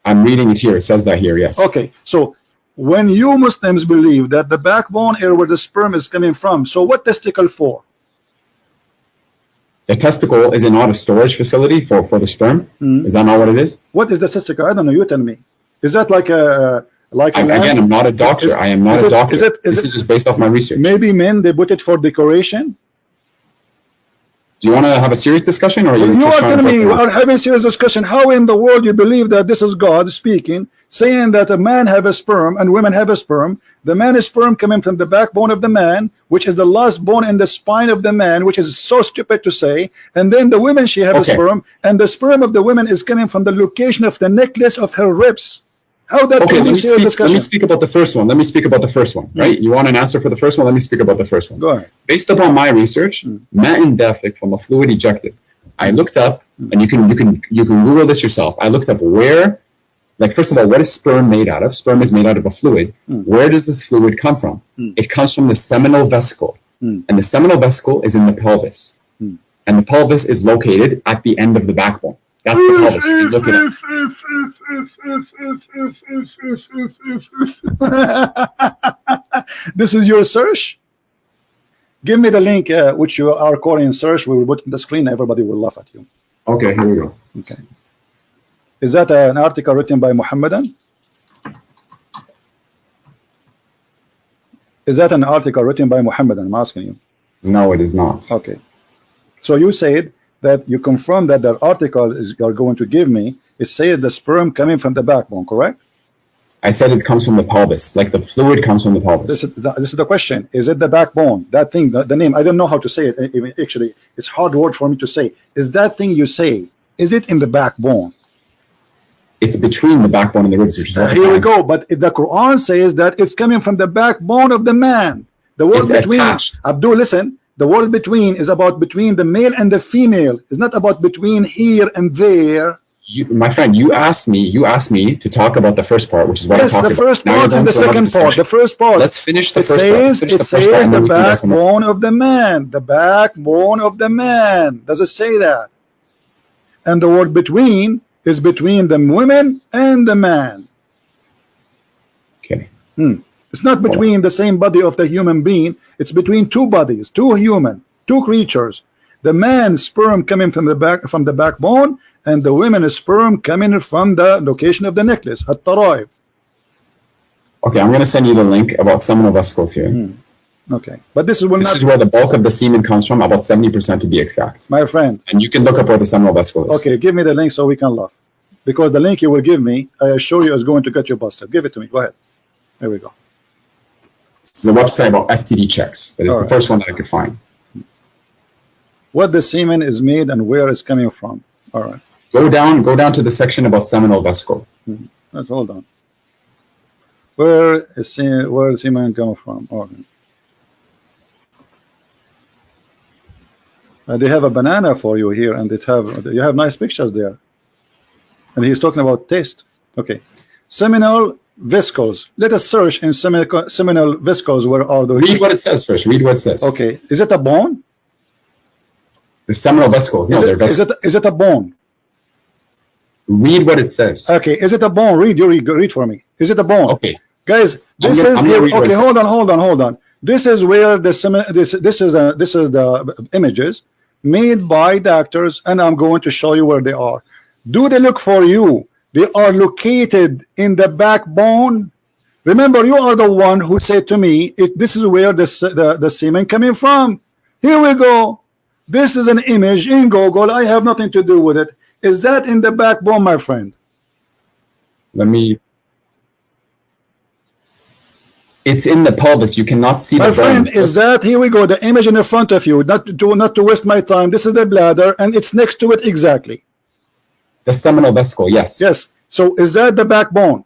I'm reading it here. It says that here, yes. Okay. So when you Muslims believe that the backbone is where the sperm is coming from, so what testicle for? The testicle is not a storage facility for the sperm. Is that not what it is? What is the testicle? I don't know. You tell me. Is that like a again, I'm not a doctor. I am not a doctor. This is just based off my research. Maybe men, they put it for decoration. Do you want to have a serious discussion, or you are telling me we are having a serious discussion? How in the world you believe that this is God speaking, saying that a man have a sperm and women have a sperm? The man is sperm coming from the backbone of the man, which is the last bone in the spine of the man, which is so stupid to say. And then the women, she have a sperm, and the sperm of the women is coming from the location of the necklace of her ribs. How that let me speak about the first one. Right? You want an answer for the first one? Let me speak about the first one. Go ahead. Based upon my research, ma'in dafiq, from a fluid ejected. I looked up, and you can Google this yourself. I looked up where, like, first of all, what is sperm made out of? Sperm is made out of a fluid. Where does this fluid come from? It comes from the seminal vesicle, and the seminal vesicle is in the pelvis, and the pelvis is located at the end of the backbone. That's the pelvis. You look it up. This is your search? Give me the link which you are calling search. We will put in the screen. Everybody will laugh at you. Okay, here we go. Okay. Is that an article written by Muhammadan? Is that an article written by Muhammadan? I'm asking you. No, it is not. Okay. So you said that you confirm that the article is you're going to give me, it says the sperm coming from the backbone, correct? I said it comes from the pelvis, like the fluid comes from the pelvis. This is the question. Is it the backbone? That thing, the name, I don't know how to say it. Actually, it's hard word for me to say. Is that thing you say, is it in the backbone? It's between the backbone and the ribs, which is what here we go. But the Quran says that it's coming from the backbone of the man. The word between, attached. Abdul, listen, the word between is about between the male and the female. It's not about between here and there. My friend, you asked me to talk about the first part, which is what I talked about. Yes, the first part and the second part. The first part. Let's finish the first part. It says the backbone of the man. The backbone of the man. Does it say that? And the word between is between the women and the man. Okay. It's not between the same body of the human being. It's between two bodies, two creatures. The man's sperm coming from the backbone, and the women's sperm coming from the location of the necklace, at-taraib. Okay, I'm going to send you the link about seminal vesicles here. Okay, but this is where the bulk of the semen comes from, about 70% to be exact. My friend. And you can look up where the seminal vesicle is. Okay, give me the link so we can laugh. Because the link you will give me, I assure you, is going to get you busted. Give it to me. Go ahead. There we go. This is a website about STD checks, but it's the first one that I could find. What the semen is made and where it's coming from. All right. Go down to the section about seminal vesicle. Hold on. Where is semen coming from? Okay. They have a banana for you here, and you have nice pictures there. And he's talking about taste. Okay. Seminal vesicles. Let us search in seminal vesicles. Where are those? Read what it says first. Read what it says. Okay. Is it a bone? The seminal vesicles. No, they're vesicles. Is it a bone? Read what it says. Okay. Is it a bone? Read for me. Is it a bone? Okay. Guys, this is okay. Hold on. This is where this is the images made by doctors, and I'm going to show you where they are. Do they look for you? They are located in the backbone. Remember, you are the one who said to me, this is where the semen coming from. Here we go. This is an image in Google. I have nothing to do with it. Is that in the backbone, my friend? It's in the pelvis. You cannot see the bone. My friend, is that, here we go, the image in front of you, not to waste my time. This is the bladder, and it's next to it exactly. The seminal vesicle, yes. Yes. So is that the backbone?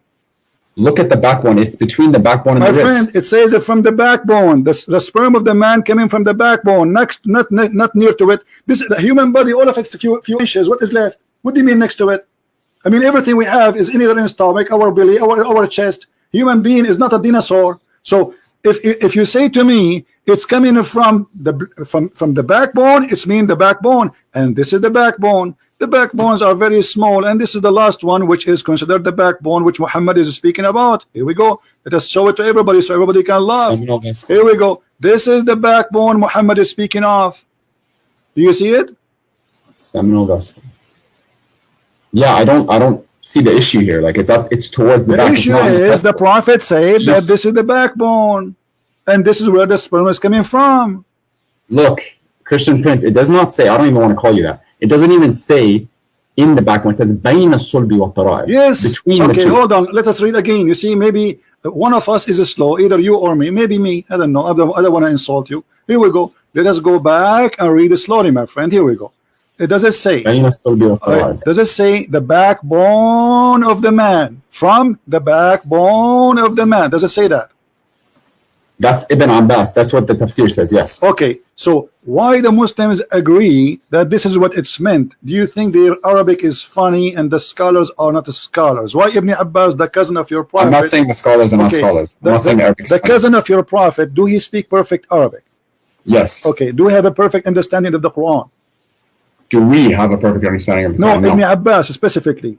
Look at the backbone. It's between the backbone and the ribs. My friend, it says it from the backbone. The sperm of the man coming from the backbone, not near to it. This is the human body, all of it's a few inches. What is left? What do you mean next to it? I mean, everything we have is either in stomach, our belly, our chest. Human being is not a dinosaur. So if you say to me it's coming from the backbone, it's mean the backbone, and this is the backbone. The backbones are very small, and this is the last one, which is considered the backbone, which Muhammad is speaking about. Here we go. Let us show it to everybody so everybody can laugh. Here we go. This is the backbone Muhammad is speaking of. Do you see it? Seminal vesicle. Yeah, I don't see the issue here. Like it's towards the back. The issue is the Prophet said that this is the backbone, and this is where the sperm is coming from. Look, Christian Prince, it does not say. I don't even want to call you that. It doesn't even say in the backbone. It says بين الصلب والترائب. Yes. Between the two. Hold on. Let us read again. You see, maybe one of us is slow, either you or me. Maybe me. I don't know. I don't want to insult you. Here we go. Let us go back and read it slowly, my friend. Here we go. It does it say? Does it say the backbone of the man? From the backbone of the man. Does it say that? That's Ibn Abbas. That's what the tafsir says, yes. Okay, so why the Muslims agree that this is what it's meant? Do you think their Arabic is funny and the scholars are not the scholars? Why Ibn Abbas, the cousin of your prophet? I'm not saying the scholars are not scholars. I'm not saying Arabic. The cousin of your prophet, do he speak perfect Arabic? Yes. Okay, do we have a perfect understanding of the Quran? Do we have a perfect understanding of the Quran? No, Ibn Abbas specifically.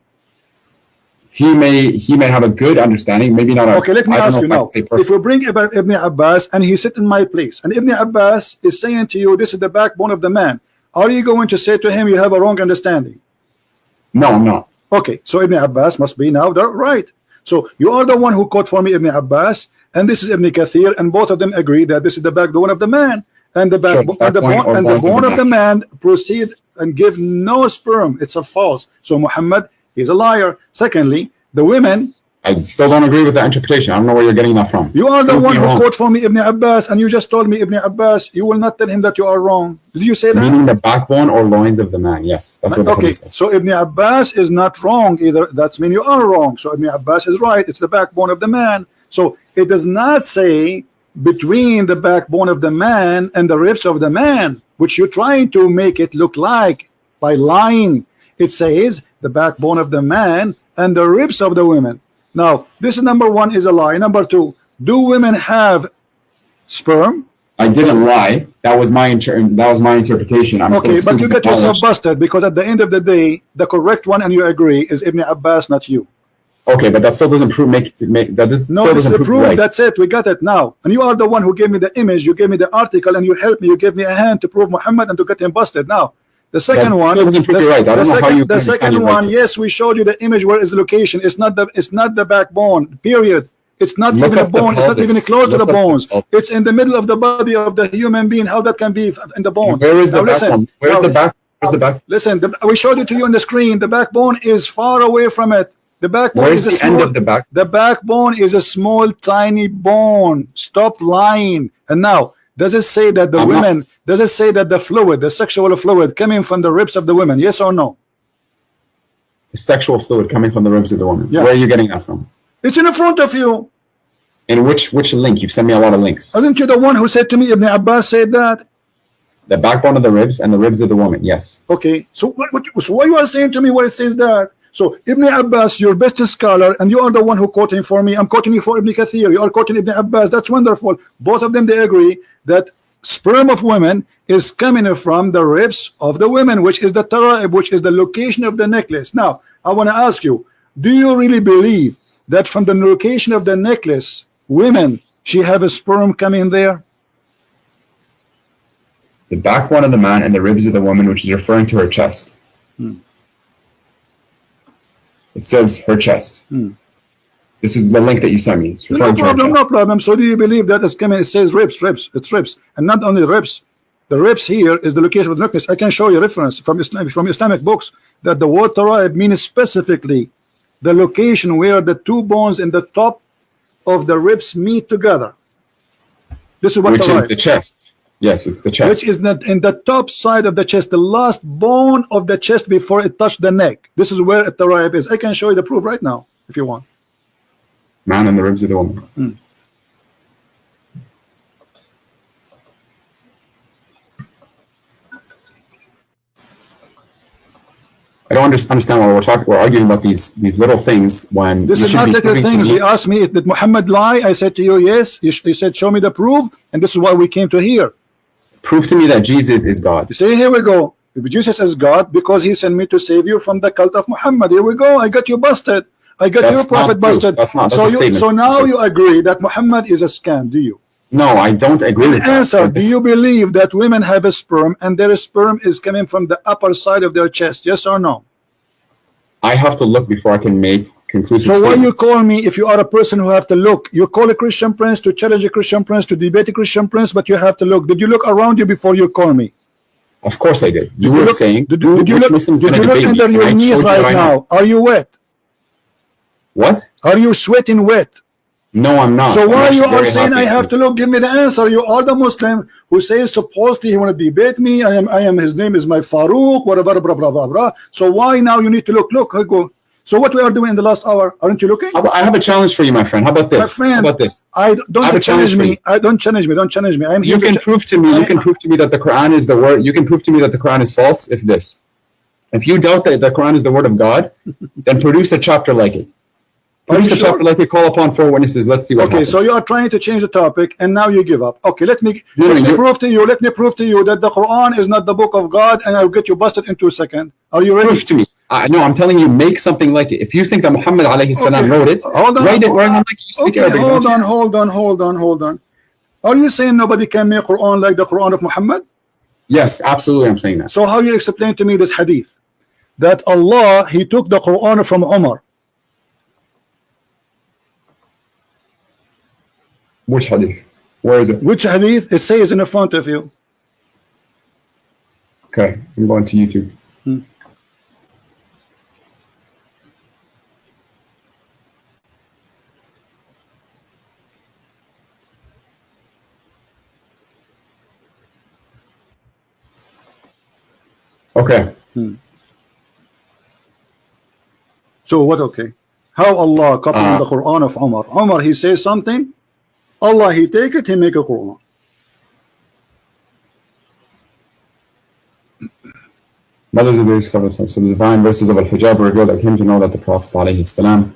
He may have a good understanding, maybe not. Okay, let me ask you now. If we bring about Ibn Abbas and he sit in my place, and Ibn Abbas is saying to you, this is the backbone of the man, are you going to say to him, you have a wrong understanding? No, I'm not. Okay, so Ibn Abbas must be now right. So you are the one who quote for me Ibn Abbas, and this is Ibn Kathir, and both of them agree that this is the backbone of the man, and the backbone of the man proceed and give no sperm. It's a false. So Muhammad is a liar. Secondly, the women I still don't agree with that interpretation. I don't know where you're getting that from. You are the Prove one me who wrong. quote for me Ibn Abbas, and you just told me Ibn Abbas, you will not tell him that you are wrong. Did you say that? Meaning the backbone or loins of the man. Yes, that's what the Okay, hadith says. so Ibn Abbas is not wrong either. That's mean you are wrong. So Ibn Abbas is right. It's the backbone of the man. So it does not say between the backbone of the man and the ribs of the man, which you're trying to make it look like by lying. It says the backbone of the man and the ribs of the women. Now, this is number one, is a lie. Number two, do women have sperm? I didn't lie. That was my interpretation. I'm Okay, still but you get yourself busted, because at the end of the day, the correct one, and you agree, is Ibn Abbas, not you. Okay, but that still doesn't prove that this No, still this is doesn't the prove proof. right. That's it. We got it now. And you are the one who gave me the image. You gave me the article, and you helped me. You gave me a hand to prove Muhammad and to get him busted. Now, the second That one, still doesn't prove you're right. I don't know how you the can understand second your one, right. yes, we showed you the image where is the location. It's not the backbone. Period. It's not Look even a up the bone. It's not even pelvis. close to Look the up the bones. pelvis. It's in the middle of the body of the human being. How that can be in the bone? Where is the Now listen. backbone? Where's Now, the back? Where's the back? Listen. We showed it to you on the screen. The backbone is far away from it. The backbone Where's is a the small, end of the back? The backbone is a small, tiny bone. Stop lying. And now, does it say that the women? Does it say that the fluid, the sexual fluid, coming from the ribs of the women? Yes or no? The sexual fluid coming from the ribs of the woman. Yeah. Where are you getting that from? It's in front of you. In which link? You've sent me a lot of links. Aren't you the one who said to me, Ibn Abbas said that? The backbone of the ribs and the ribs of the woman. Yes. Okay. So so why you are saying to me where it says that? So Ibn Abbas, your best scholar, and you are the one who quoting for me. I'm quoting you for Ibn Kathir. You are quoting Ibn Abbas. That's wonderful. Both of them, they agree that sperm of women is coming from the ribs of the women, which is the tara'ib, which is the location of the necklace. Now, I want to ask you, do you really believe that from the location of the necklace, women, she have a sperm coming there? The backbone of the man and the ribs of the woman, which is referring to her chest. It says her chest. This is the link that you sent me. It's No referring to her problem, chest. no problem. So do you believe that it's coming? It says ribs, ribs. It's ribs, and not only ribs. The ribs here is the location of the necklace. I can show you reference from Islamic books that the word tara'ib means specifically the location where the two bones in the top of the ribs meet together. This is what Which tara'ib is the chest. Yes, it's the chest. Which is not in the top side of the chest, the last bone of the chest before it touched the neck. This is where the tara'ib is. I can show you the proof right now if you want. Man and the ribs of the woman. I don't understand why we're arguing about these little things when this is not little things. You asked me, did Muhammad lie? I said to you, yes. You said, show me the proof, and this is why we came to here. Prove to me that Jesus is God. You say, here we go. Jesus is God because he sent me to save you from the cult of Muhammad. Here we go. I got you busted. I got your prophet busted. That's a statement. So now you agree that Muhammad is a scam, do you? No, I don't agree with that. Answer, do you believe that women have a sperm and their sperm is coming from the upper side of their chest? Yes or no? I have to look before I can make conclusive statements. So why you call me if you are a person who have to look? You call a Christian prince to challenge a Christian prince, to debate a Christian prince, but you have to look. Did you look around you before you call me? Of course I did. You were saying, did you look under your knees right now? Are you wet? What? Are you sweating wet? No, I'm not. So why you are saying I have to look? Give me the answer. You are the Muslim who says supposedly he want to debate me. I am. His name is my Farouk. Whatever. Blah blah blah blah. So why now you need to look? Look. I go. So what we are doing in the last hour? Aren't you looking? I have a challenge for you, my friend. How about this? My friend, how about this? Don't challenge me. Don't challenge me. Don't challenge me. I'm here. You can prove to me. You can prove to me that the Quran is the word. You can prove to me that the Quran is false. If you doubt that the Quran is the word of God, then produce a chapter like it. Produce a chapter like it. Call upon 4 witnesses. Let's see what happens. So you are trying to change the topic, and now you give up. Okay, let me prove to you. Let me prove to you that the Quran is not the book of God, and I'll get you busted in 2 seconds. Are you ready? Prove to me. No, I'm telling you, make something like it. If you think that Muhammad alayhi salam wrote it, write it like you speak Arabic. Hold on. Are you saying nobody can make Quran like the Quran of Muhammad? Yes, absolutely, I'm saying that. So how you explain to me this hadith that Allah, he took the Quran from Omar? Which hadith? Where is it? Which hadith? It says in front of you. Okay, I'm going to YouTube. Okay. So what? Okay. How Allah copying the Quran of Omar? Omar, he says something. Allah, he take it, he make a Quran. Mothers of the Prophet, so the divine verses of Al-Hijab revealed that came to know that the Prophet ﷺ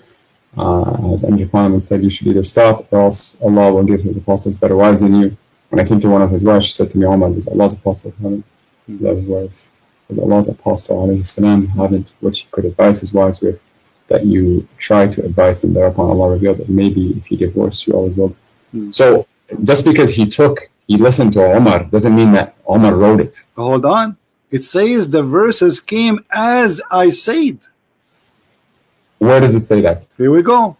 has entered upon him and said, you should either stop or else Allah will give his apostles better wives than you. When I came to one of his wives, she said to me, Omar, does Allah's apostle haven't love his wives? Does Allah's apostle ﷺ haven't what he could advise his wives with, that you try to advise him? Thereupon Allah revealed that maybe if he divorced you, Allah will. So just because he listened to Omar doesn't mean that Omar wrote it. Hold on. It says the verses came as I said. Where does it say that? Here we go.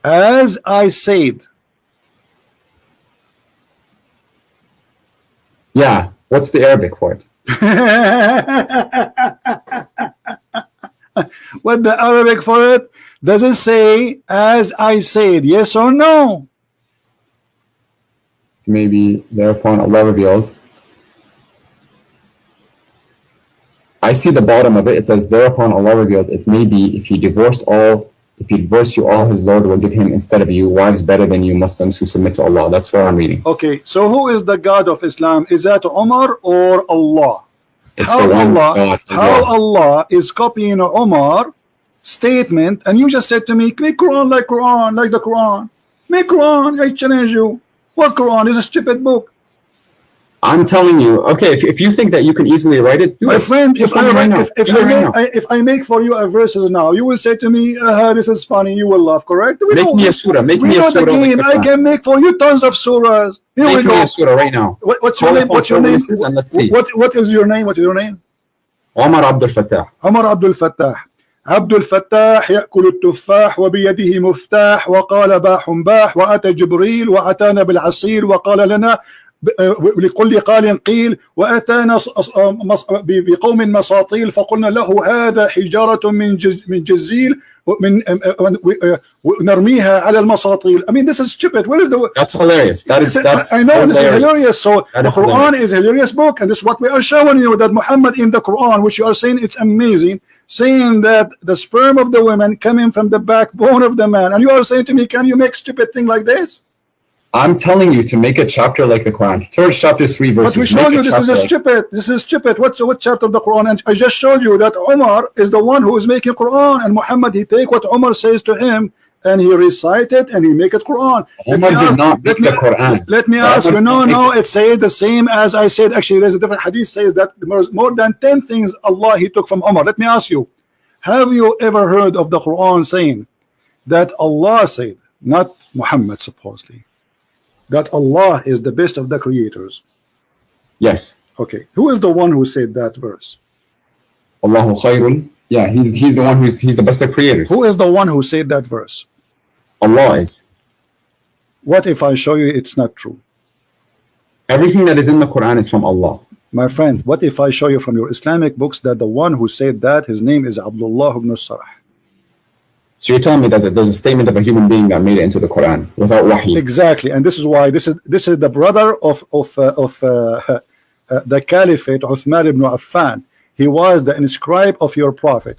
As I said. Yeah. What's the Arabic for it? What the Arabic for it? Does it say as I said? Yes or no? Maybe thereupon Allah revealed. I see the bottom of it. It says thereupon Allah revealed, it may be if he divorced you, all his Lord will give him instead of you wives better than you Muslims who submit to Allah. That's what I'm reading. Okay, so who is the God of Islam? Is that Omar or Allah? It's the one God. How Allah is copying Omar statement, and you just said to me, make Quran like the Quran. Make Quran, I challenge you. What Quran is a stupid book. I'm telling you, okay, if you think that you can easily write it, do my it. friend, if I make for you a verses now, you will say to me, this is funny, you will laugh, correct? Make me a surah. Make me a surah. The game. I can make for you tons of surahs. Make me a surah right now. What's your name? What's your name? And let's see. What is your name? What is your name? Omar Abdul Fatah. Omar Abdul Fatah. عبد الفتاح يأكل التفاح وبيده مفتاح وقال باح باح وأتى جبريل وأتانا بالعصير وقال لنا لكل قال قيل وأتانا بقوم مساطيل فقلنا له هذا حجارة من جزيل ونرميها على المساطيل. I mean, this is stupid. What is the? That's hilarious. That's I know hilarious. This is hilarious. So the Quran is a hilarious book, and this is what we are showing you, that Muhammad in the Quran, which you are saying it's amazing, saying that the sperm of the woman coming from the backbone of the man, and you are saying to me, can you make stupid thing like this? I'm telling you to make a chapter like the Quran. Surah chapter 3 verses. But we showed you this is stupid. This is stupid. What chapter of the Quran? And I just showed you that Omar is the one who is making Quran, and Muhammad, he take what Omar says to him and he recite it and he make it Quran. Omar did not make the Quran. Let me ask you. No, it says the same as I said. Actually, there's a different hadith says that there's more than 10 things Allah he took from Omar. Let me ask you, have you ever heard of the Quran saying that Allah said, not Muhammad supposedly, that Allah is the best of the creators? Yes. Okay. Who is the one who said that verse? Allahu khairun. Yeah, he's the one he's the best of creators. Who is the one who said that verse? Allah is. What if I show you it's not true? Everything that is in the Quran is from Allah. My friend, what if I show you from your Islamic books that the one who said that, his name is Abdullah ibn Sarah? So you're telling me that there's a statement of a human being that made it into the Quran without wahi? Exactly, and this is why this is the brother of the Caliphate, Uthman ibn Affan. He was the inscribe of your prophet,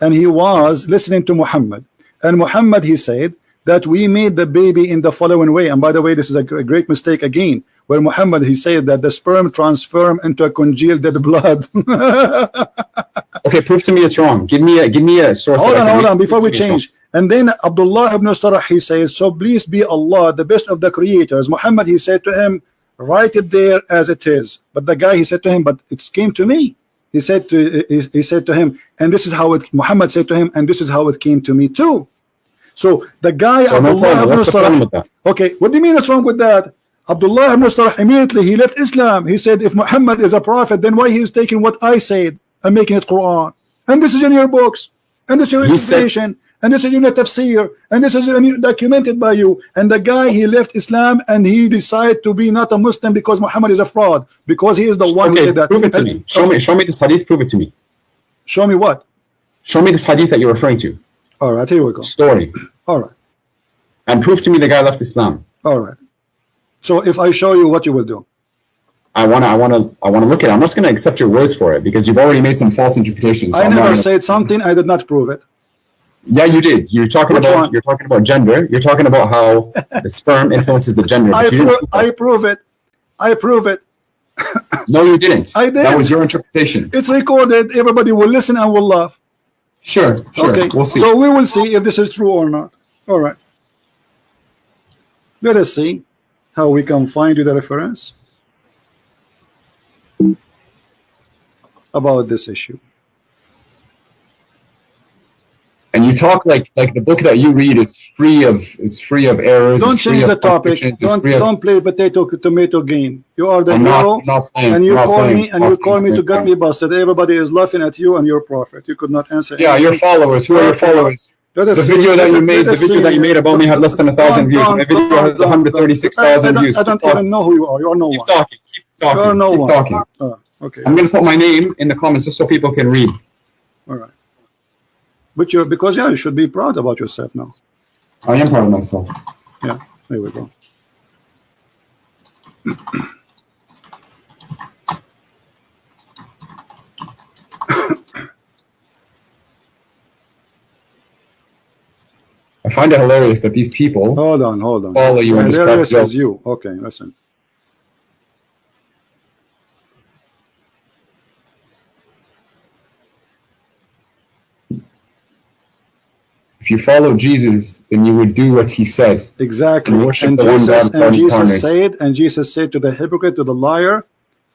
and he was listening to Muhammad. And Muhammad, he said that we made the baby in the following way. And by the way, this is a great mistake again, where Muhammad, he said that the sperm transform into a congealed dead blood. Okay, prove to me it's wrong. Give me a source. Hold on, before we change. And then Abdullah ibn Sarah, he says, so please be Allah, the best of the creators. Muhammad, he said to him, write it there as it is. But the guy, he said to him, but it came to me. He said to him, and this is how it, Muhammad said to him, and this is how it came to me too. So the guy, Abdullah ibn Sarah, okay, what do you mean what's wrong with that? Abdullah ibn Sarah, immediately he left Islam. He said, if Muhammad is a prophet, then why he is taking what I said and making it Quran? And this is in your books, and this is your interpretation, and this is in your tafsir, and this is documented by you. And the guy, he left Islam and he decided to be not a Muslim because Muhammad is a fraud, because he is the one who said that. Prove it to me. Show me this hadith. Prove it to me. Show me what? Show me this hadith that you're referring to. All right, here we go. Story. All right. And prove to me the guy left Islam. All right. So if I show you, what you will do? I want to look at it. I'm not going to accept your words for it because you've already made some false interpretations. So I never said something. I did not prove it. Yeah, you did. You're talking Which about one? you're talking about gender. You're talking about how the sperm influences the gender. I prove it. I prove it. No, you didn't. I did. That was your interpretation. It's recorded. Everybody will listen and will laugh. Sure. Okay. We'll see. So we will see if this is true or not. All right. Let us see how we can find you the reference about this issue. And you talk like the book that you read is free of errors. Don't change the topic. Don't play tomato game. You are the hero, and you call me to get me busted. Everybody is laughing at you and your prophet. You could not answer. Yeah, anything. your followers. Who are your followers? The video that you made about me had less than 1,000 views. My video has 136,000 views. I don't even know who you are. You are no one. Keep talking. You are no keep one. talking. Okay. I'm going to put my name in the comments just so people can read. All right. But because you should be proud about yourself now. I am proud of myself. Yeah, there we go. I find it hilarious that these people hold on follow you and just crack hilarious jokes. as you. Okay, listen. If you follow Jesus, then you would do what he said. Exactly. And worship And the one God without any partners. Jesus said to the hypocrite, to the liar,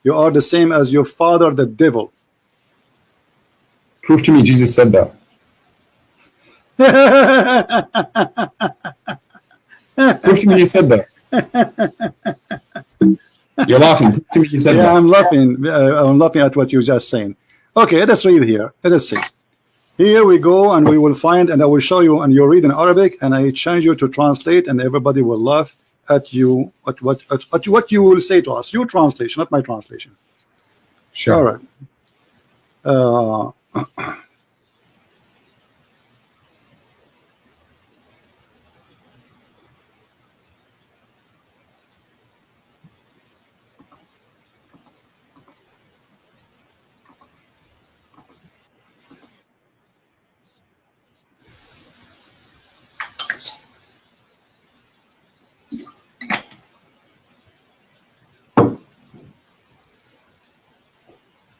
you are the same as your father, the devil. Prove to me Jesus said that. Prove to me you said that. You're laughing. Prove to me you said that. Yeah, I'm laughing at what you're just saying. Okay, let's read here. Let us see. Here we go, and we will find, and I will show you, and you read in Arabic, and I change you to translate, and everybody will laugh at you, at what you will say to us. Your translation, not my translation. Sure. All right.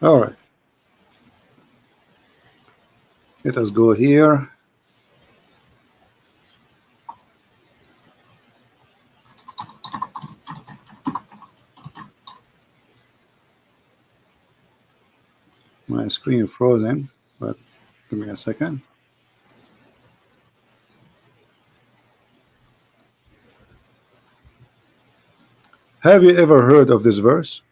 All right. Let us go here. My screen frozen, but give me a second. Have you ever heard of this verse?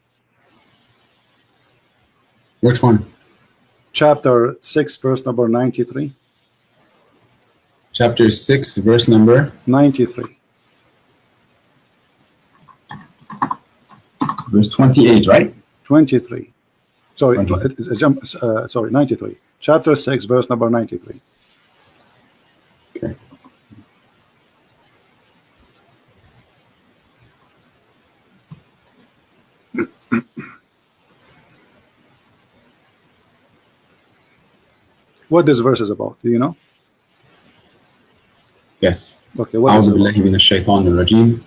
Which one? Chapter 6, verse number 93. Chapter 6, verse number 93. Verse 28, right? 23. Sorry, 20. Sorry, 93. Chapter 6, verse number 93. Okay. What this verse is about, do you know? Yes. Okay, what is أعوذ it بالله من الشيطان الرجيم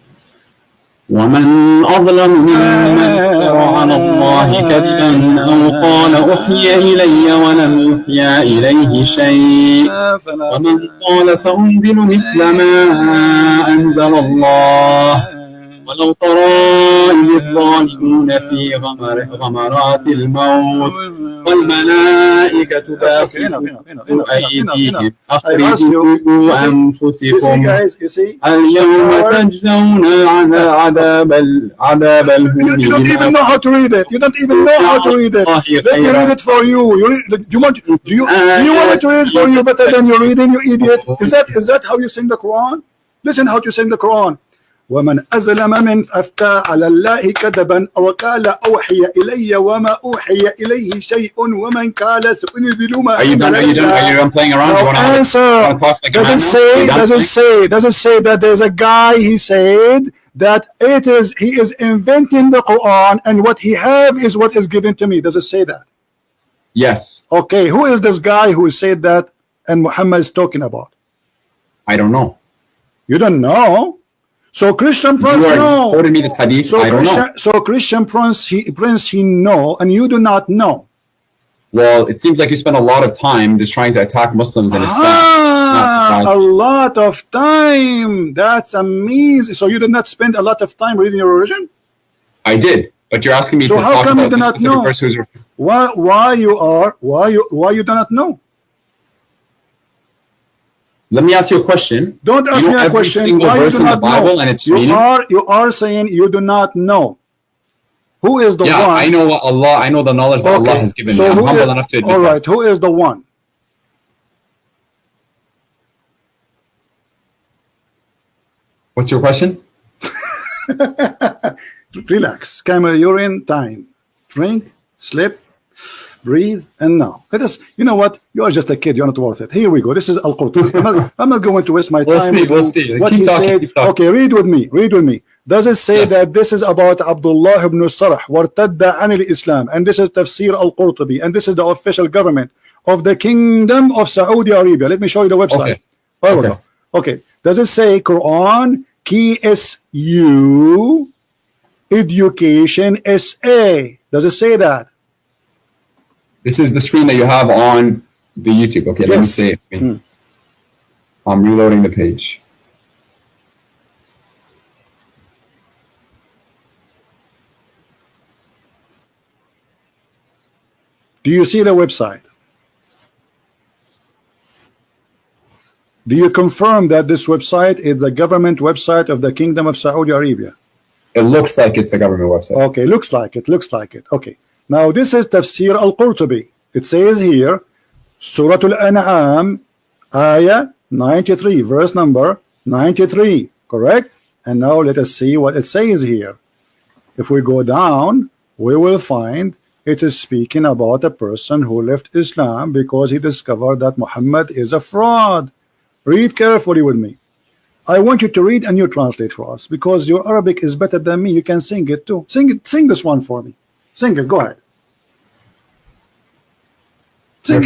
ومن أظلم ممن افترى على الله كذبا أو قال أوحي إلي ولم يوحى إليه شيء ومن قال سأنزل مثل ما أنزل الله ولو ترى إذ الظالمون في غمرات الموت والملائكة باسطوا أيديهم أخرجوا أنفسكم اليوم تجزون عذاب الهون. You don't even know how to read it. You don't even know how to read it. Let me read it for you. Do you want me to read it for you better than you're reading, you idiot? Is that how you sing the Quran? Listen how you sing the Quran. ومن أظلم من أفتى على الله كذبا أو قال أوحي إلي وما أوحي إليه شيء ومن قال سأنزل ما. Are you done playing around? No answer. Does it say that there's a guy, he said that he is inventing the Quran, and what he have is what is given to me. Does it say that? Yes. Okay, who is this guy who said that and Muhammad is talking about? I don't know. You don't know? So Christian Prince know. Quoted me this hadith. So I don't know. So Christian Prince he know, and you do not know. Well, it seems like you spend a lot of time just trying to attack Muslims and Islam. A lot of time. That's amazing. So you did not spend a lot of time reading your religion? I did, but you're asking me to how talk come you about do this not specific know? person who's Why you do not know? Let me ask you a question. Don't ask me a question. Single Why verse you do in the not Bible know? and its You meaning? are saying you do not know. Who is the one? Yeah, I know Allah. I know the knowledge that Allah has given me. I'm humble enough to admit all right, that. who is the one? What's your question? Relax. Camera, urine, time. Drink, sleep, breathe, and now. Let us, you know what? You are just a kid. You're not worth it. Here we go. This is Al-Qurtubi. I'm not going to waste my time. We'll see. What keep he talking, said. keep talking. Okay, read with me. Read with me. Does it say Yes. that this is about Abdullah ibn Sarh wartadda an al-Islam, and this is Tafsir Al-Qurtubi, and this is the official government of the Kingdom of Saudi Arabia? Let me show you the website. Okay. Okay. Does it say Quran KSU Education SA? Does it say that? This is the screen that you have on the YouTube. Okay, let me see it. I'm reloading the page. Do you see the website? Do you confirm that this website is the government website of the Kingdom of Saudi Arabia? It looks like it's a government website. Okay, looks like it. Okay. Now this is Tafsir Al-Qurtubi. It says here, Surah Al-An'am, Ayah 93, verse number 93, correct? And now let us see what it says here. If we go down, we will find it is speaking about a person who left Islam because he discovered that Muhammad is a fraud. Read carefully with me. I want you to read and you translate for us, because your Arabic is better than me. You can sing it too. Sing this one for me. Sing it. Go ahead. Sing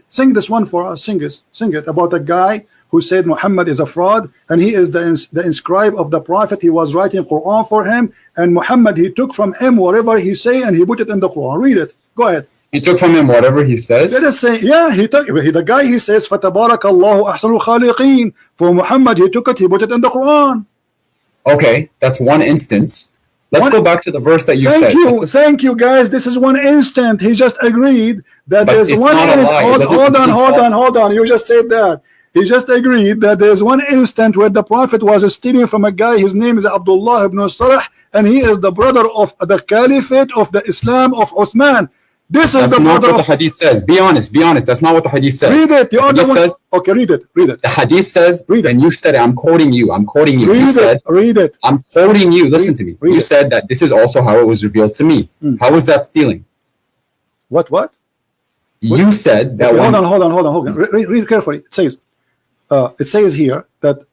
Sing this one for us. Sing it about a guy who said Muhammad is a fraud, and he is the inscribe of the Prophet. He was writing Quran for him, and Muhammad, he took from him whatever he say and he put it in the Quran. Read it. Go ahead. He took from him whatever he says. Let us say, yeah, the guy, he says, "Fatabarakallahu ahsanul khaliqin." For Muhammad, he took it, he put it in the Quran. Okay, that's one instance. Let's go back to the verse that you said. Thank you, guys. This is one instant. He just agreed that But there's it's one. not a lie. Hold on. You just said that. He just agreed that there's one instant where the Prophet was stealing from a guy. His name is Abdullah ibn Sarh, and he is the brother of the Caliphate of the Islam of Uthman. This is the brother. That's not what the hadith says. Be honest. That's not what the hadith says. Read it. The hadith says, okay, read it. the hadith says, and you said it. I'm quoting you. Read it. I'm quoting you. Listen to me. You said that this is also how it was revealed to me. How is that stealing? What? You said that. Okay, hold on. Read carefully. It says here that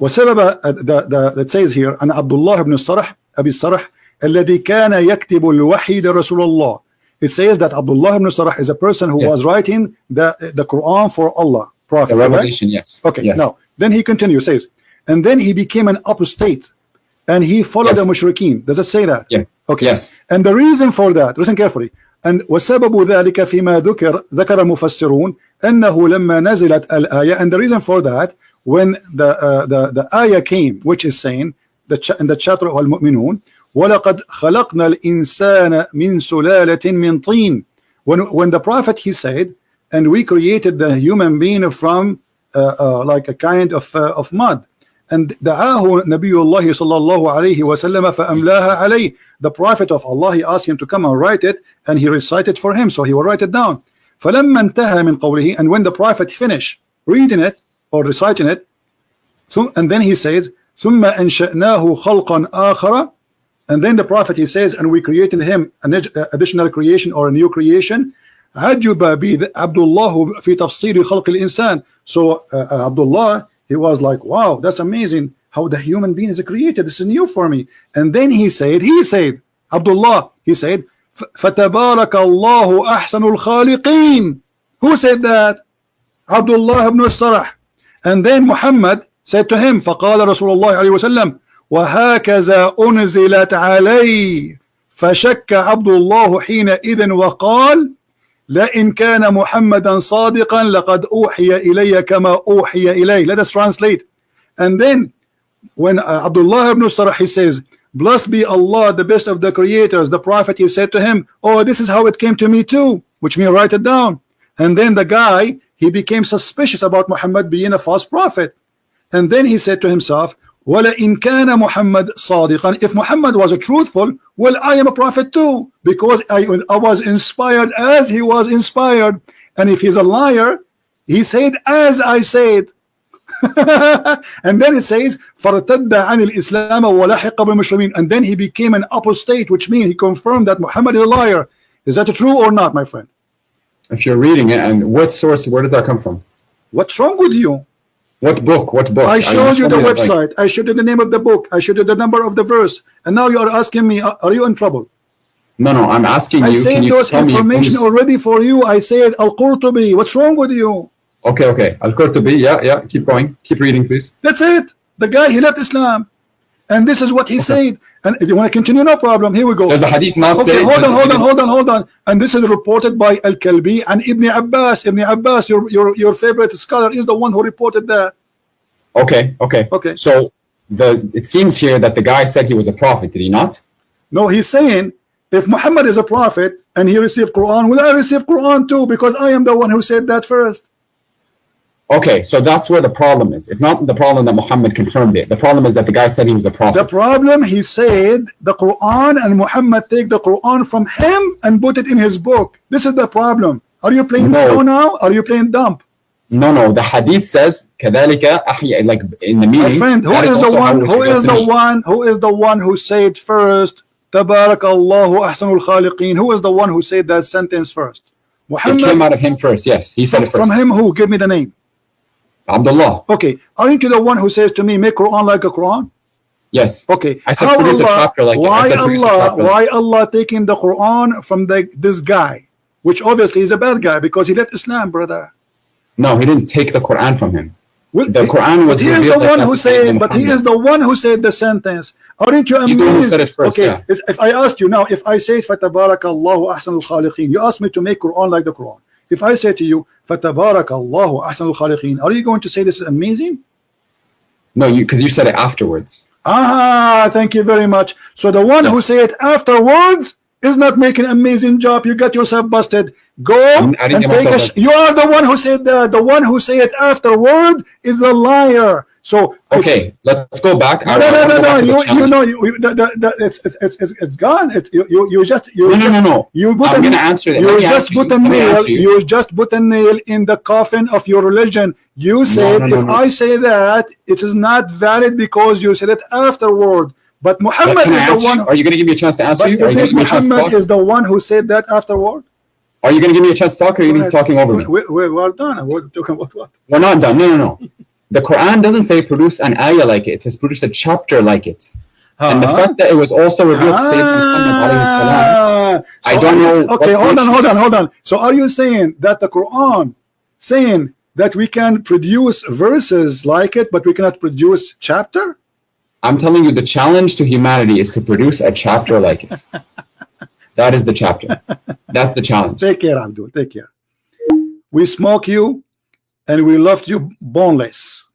it says here أن عبد الله بن الصرح أبي الصرح الذي كان يكتب الوحي لرسول الله. It says that Abdullah ibn Sarh is a person who was writing the Quran for Allah, Prophet. The revelation, right? Yes. Okay. Yes. Now, then he continues, says, and then he became an apostate, and he followed the mushrikeen. Does it say that? Yes. Okay. Yes. And the reason for that, listen carefully. And وسبب ذلك فيما ذكر المفسرون أنه لما نزلت الآية. And the reason for that, when the ayah came, which is saying in the chapter of Al-Mu'minun, وَلَقَدْ خَلَقْنَا الْإِنسَانَ مِنْ سُلَالَةٍ مِنْ طِينٍ. When the Prophet, he said, and we created the human being from like a kind of mud. And دعاه نبي الله صلى الله عليه وسلم فأملاها عليه. The Prophet of Allah, he asked him to come and write it, and he recited for him, so he will write it down. فلما انتهى من قوله, and when the Prophet finished reading it or reciting it, and then he says ثم أنشأناه خلقا آخر. And then the Prophet, he says, and we created him an additional creation or a new creation. عجب بي عبد الله في تفسير خلق الإنسان. So Abdullah, he was like, wow, that's amazing. how the human being is created. This is new for me. And then he said, Abdullah, he said, فَتَبَارَكَ اللَّهُ أَحْسَنُ الْخَالِقِينَ. Who said that? Abdullah ibn Sarah. And then Muhammad said to him, فقال رسول الله عليه وسلم وهكذا أنزلت علي فشك عبد الله حينئذ وقال لئن كان محمدا صادقا لقد أوحي إلي كما أوحي إليه. Let us translate. And then when Abdullah ibn Sarah, he says, blessed be Allah, the best of the creators, the prophet, he said to him, oh, this is how it came to me too, which means write it down. And then the guy, he became suspicious about Muhammad being a false prophet. And then he said to himself, وَلَئِنْ كَانَ مُحَمَّدٌ صَادِقًا. If Muhammad was a truthful, well, I am a prophet too, because I was inspired as he was inspired. And if he's a liar, he said as I said. And then it says فَارْتَدَّ عَنِ الْإِسْلَامَ وَلَحِقَ بِالْمُسْلِمِينَ. And then he became an apostate, which means he confirmed that Muhammad is a liar. Is that true or not, my friend? If you're reading it, and what source, where does that come from? What's wrong with you? What book? What book? I showed you the website. Like... I showed you the name of the book. I showed you the number of the verse. And now you are asking me, are you in trouble? No, no, I'm asking you. I said those information already for you. I said Al-Qurtubi. What's wrong with you? Okay, okay. Al-Qurtubi, yeah. Keep going. Keep reading, please. That's it. The guy, he left Islam. And this is what he said. And if you want to continue, no problem. Here we go. Does the hadith not say? Hold on. And this is reported by Al-Kalbi and Ibn Abbas. Ibn Abbas, your favorite scholar, is the one who reported that. Okay. So it seems here that the guy said he was a prophet. Did he not? No, he's saying if Muhammad is a prophet and he received Quran, will I receive Quran too? Because I am the one who said that first. Okay, so that's where the problem is. It's not the problem that Muhammad confirmed it. The problem is that the guy said he was a prophet. The problem, he said the Quran, and Muhammad take the Quran from him and put it in his book. This is the problem. Are you playing slow now? Are you playing dumb? No. The hadith says كذلك أحيا, like in the meaning. My friend, who is the one who said first تبارك الله أحسن الخالقين? Who is the one who said that sentence first? Muhammad. It came out of him first. Yes, he said it first. From him who? Give me the name. Abdullah. Okay, aren't you the one who says to me, make Quran like a Quran? Yes. Okay. I said produce a chapter like it. Why Allah taking the Quran from this guy, which obviously is a bad guy because he left Islam, brother? No, he didn't take the Quran from him. Well, the Quran was. He is the one who said. But he is the one who said the sentence. Aren't you amazed? He's the one who said it first. Okay. Yeah. If I asked you now, if I say فَتَبَارَكَ اللَّهُ أَحْسَنُ الْخَالِقِينَ, you asked me to make Quran like the Quran. If I say to you فَتَبَارَكَ اللَّهُ أَحْسَنُ الْخَالِقِينَ, are you going to say this is amazing? No, because you said it afterwards. Thank you very much. So the one who said it afterwards is not making an amazing job. You got yourself busted. Go and take a you are the one who said that. The one who said it afterward is a liar. So okay, let's go back. No. You know, it's gone. You just no. I'm gonna answer that. You just put a nail. You just put a nail in the coffin of your religion. You said if I say that, it is not valid because you said it afterward. But Muhammad is the one. Are you going to give me a chance to answer you? Muhammad is the one who said that afterward. Are you going to give me a chance to talk, or are you going to be talking over me? We're done. We're talking about what? We're not done. No. The Quran doesn't say produce an ayah like it. It says produce a chapter like it. And the fact that it was also revealed to Sayyidina Muhammad alayhi salam, I don't know. Okay, hold on. So are you saying that the Quran saying that we can produce verses like it, but we cannot produce chapter? I'm telling you, the challenge to humanity is to produce a chapter like it. That is the chapter. That's the challenge. Take care, Abdul. Take care. We smoke you and we left you boneless.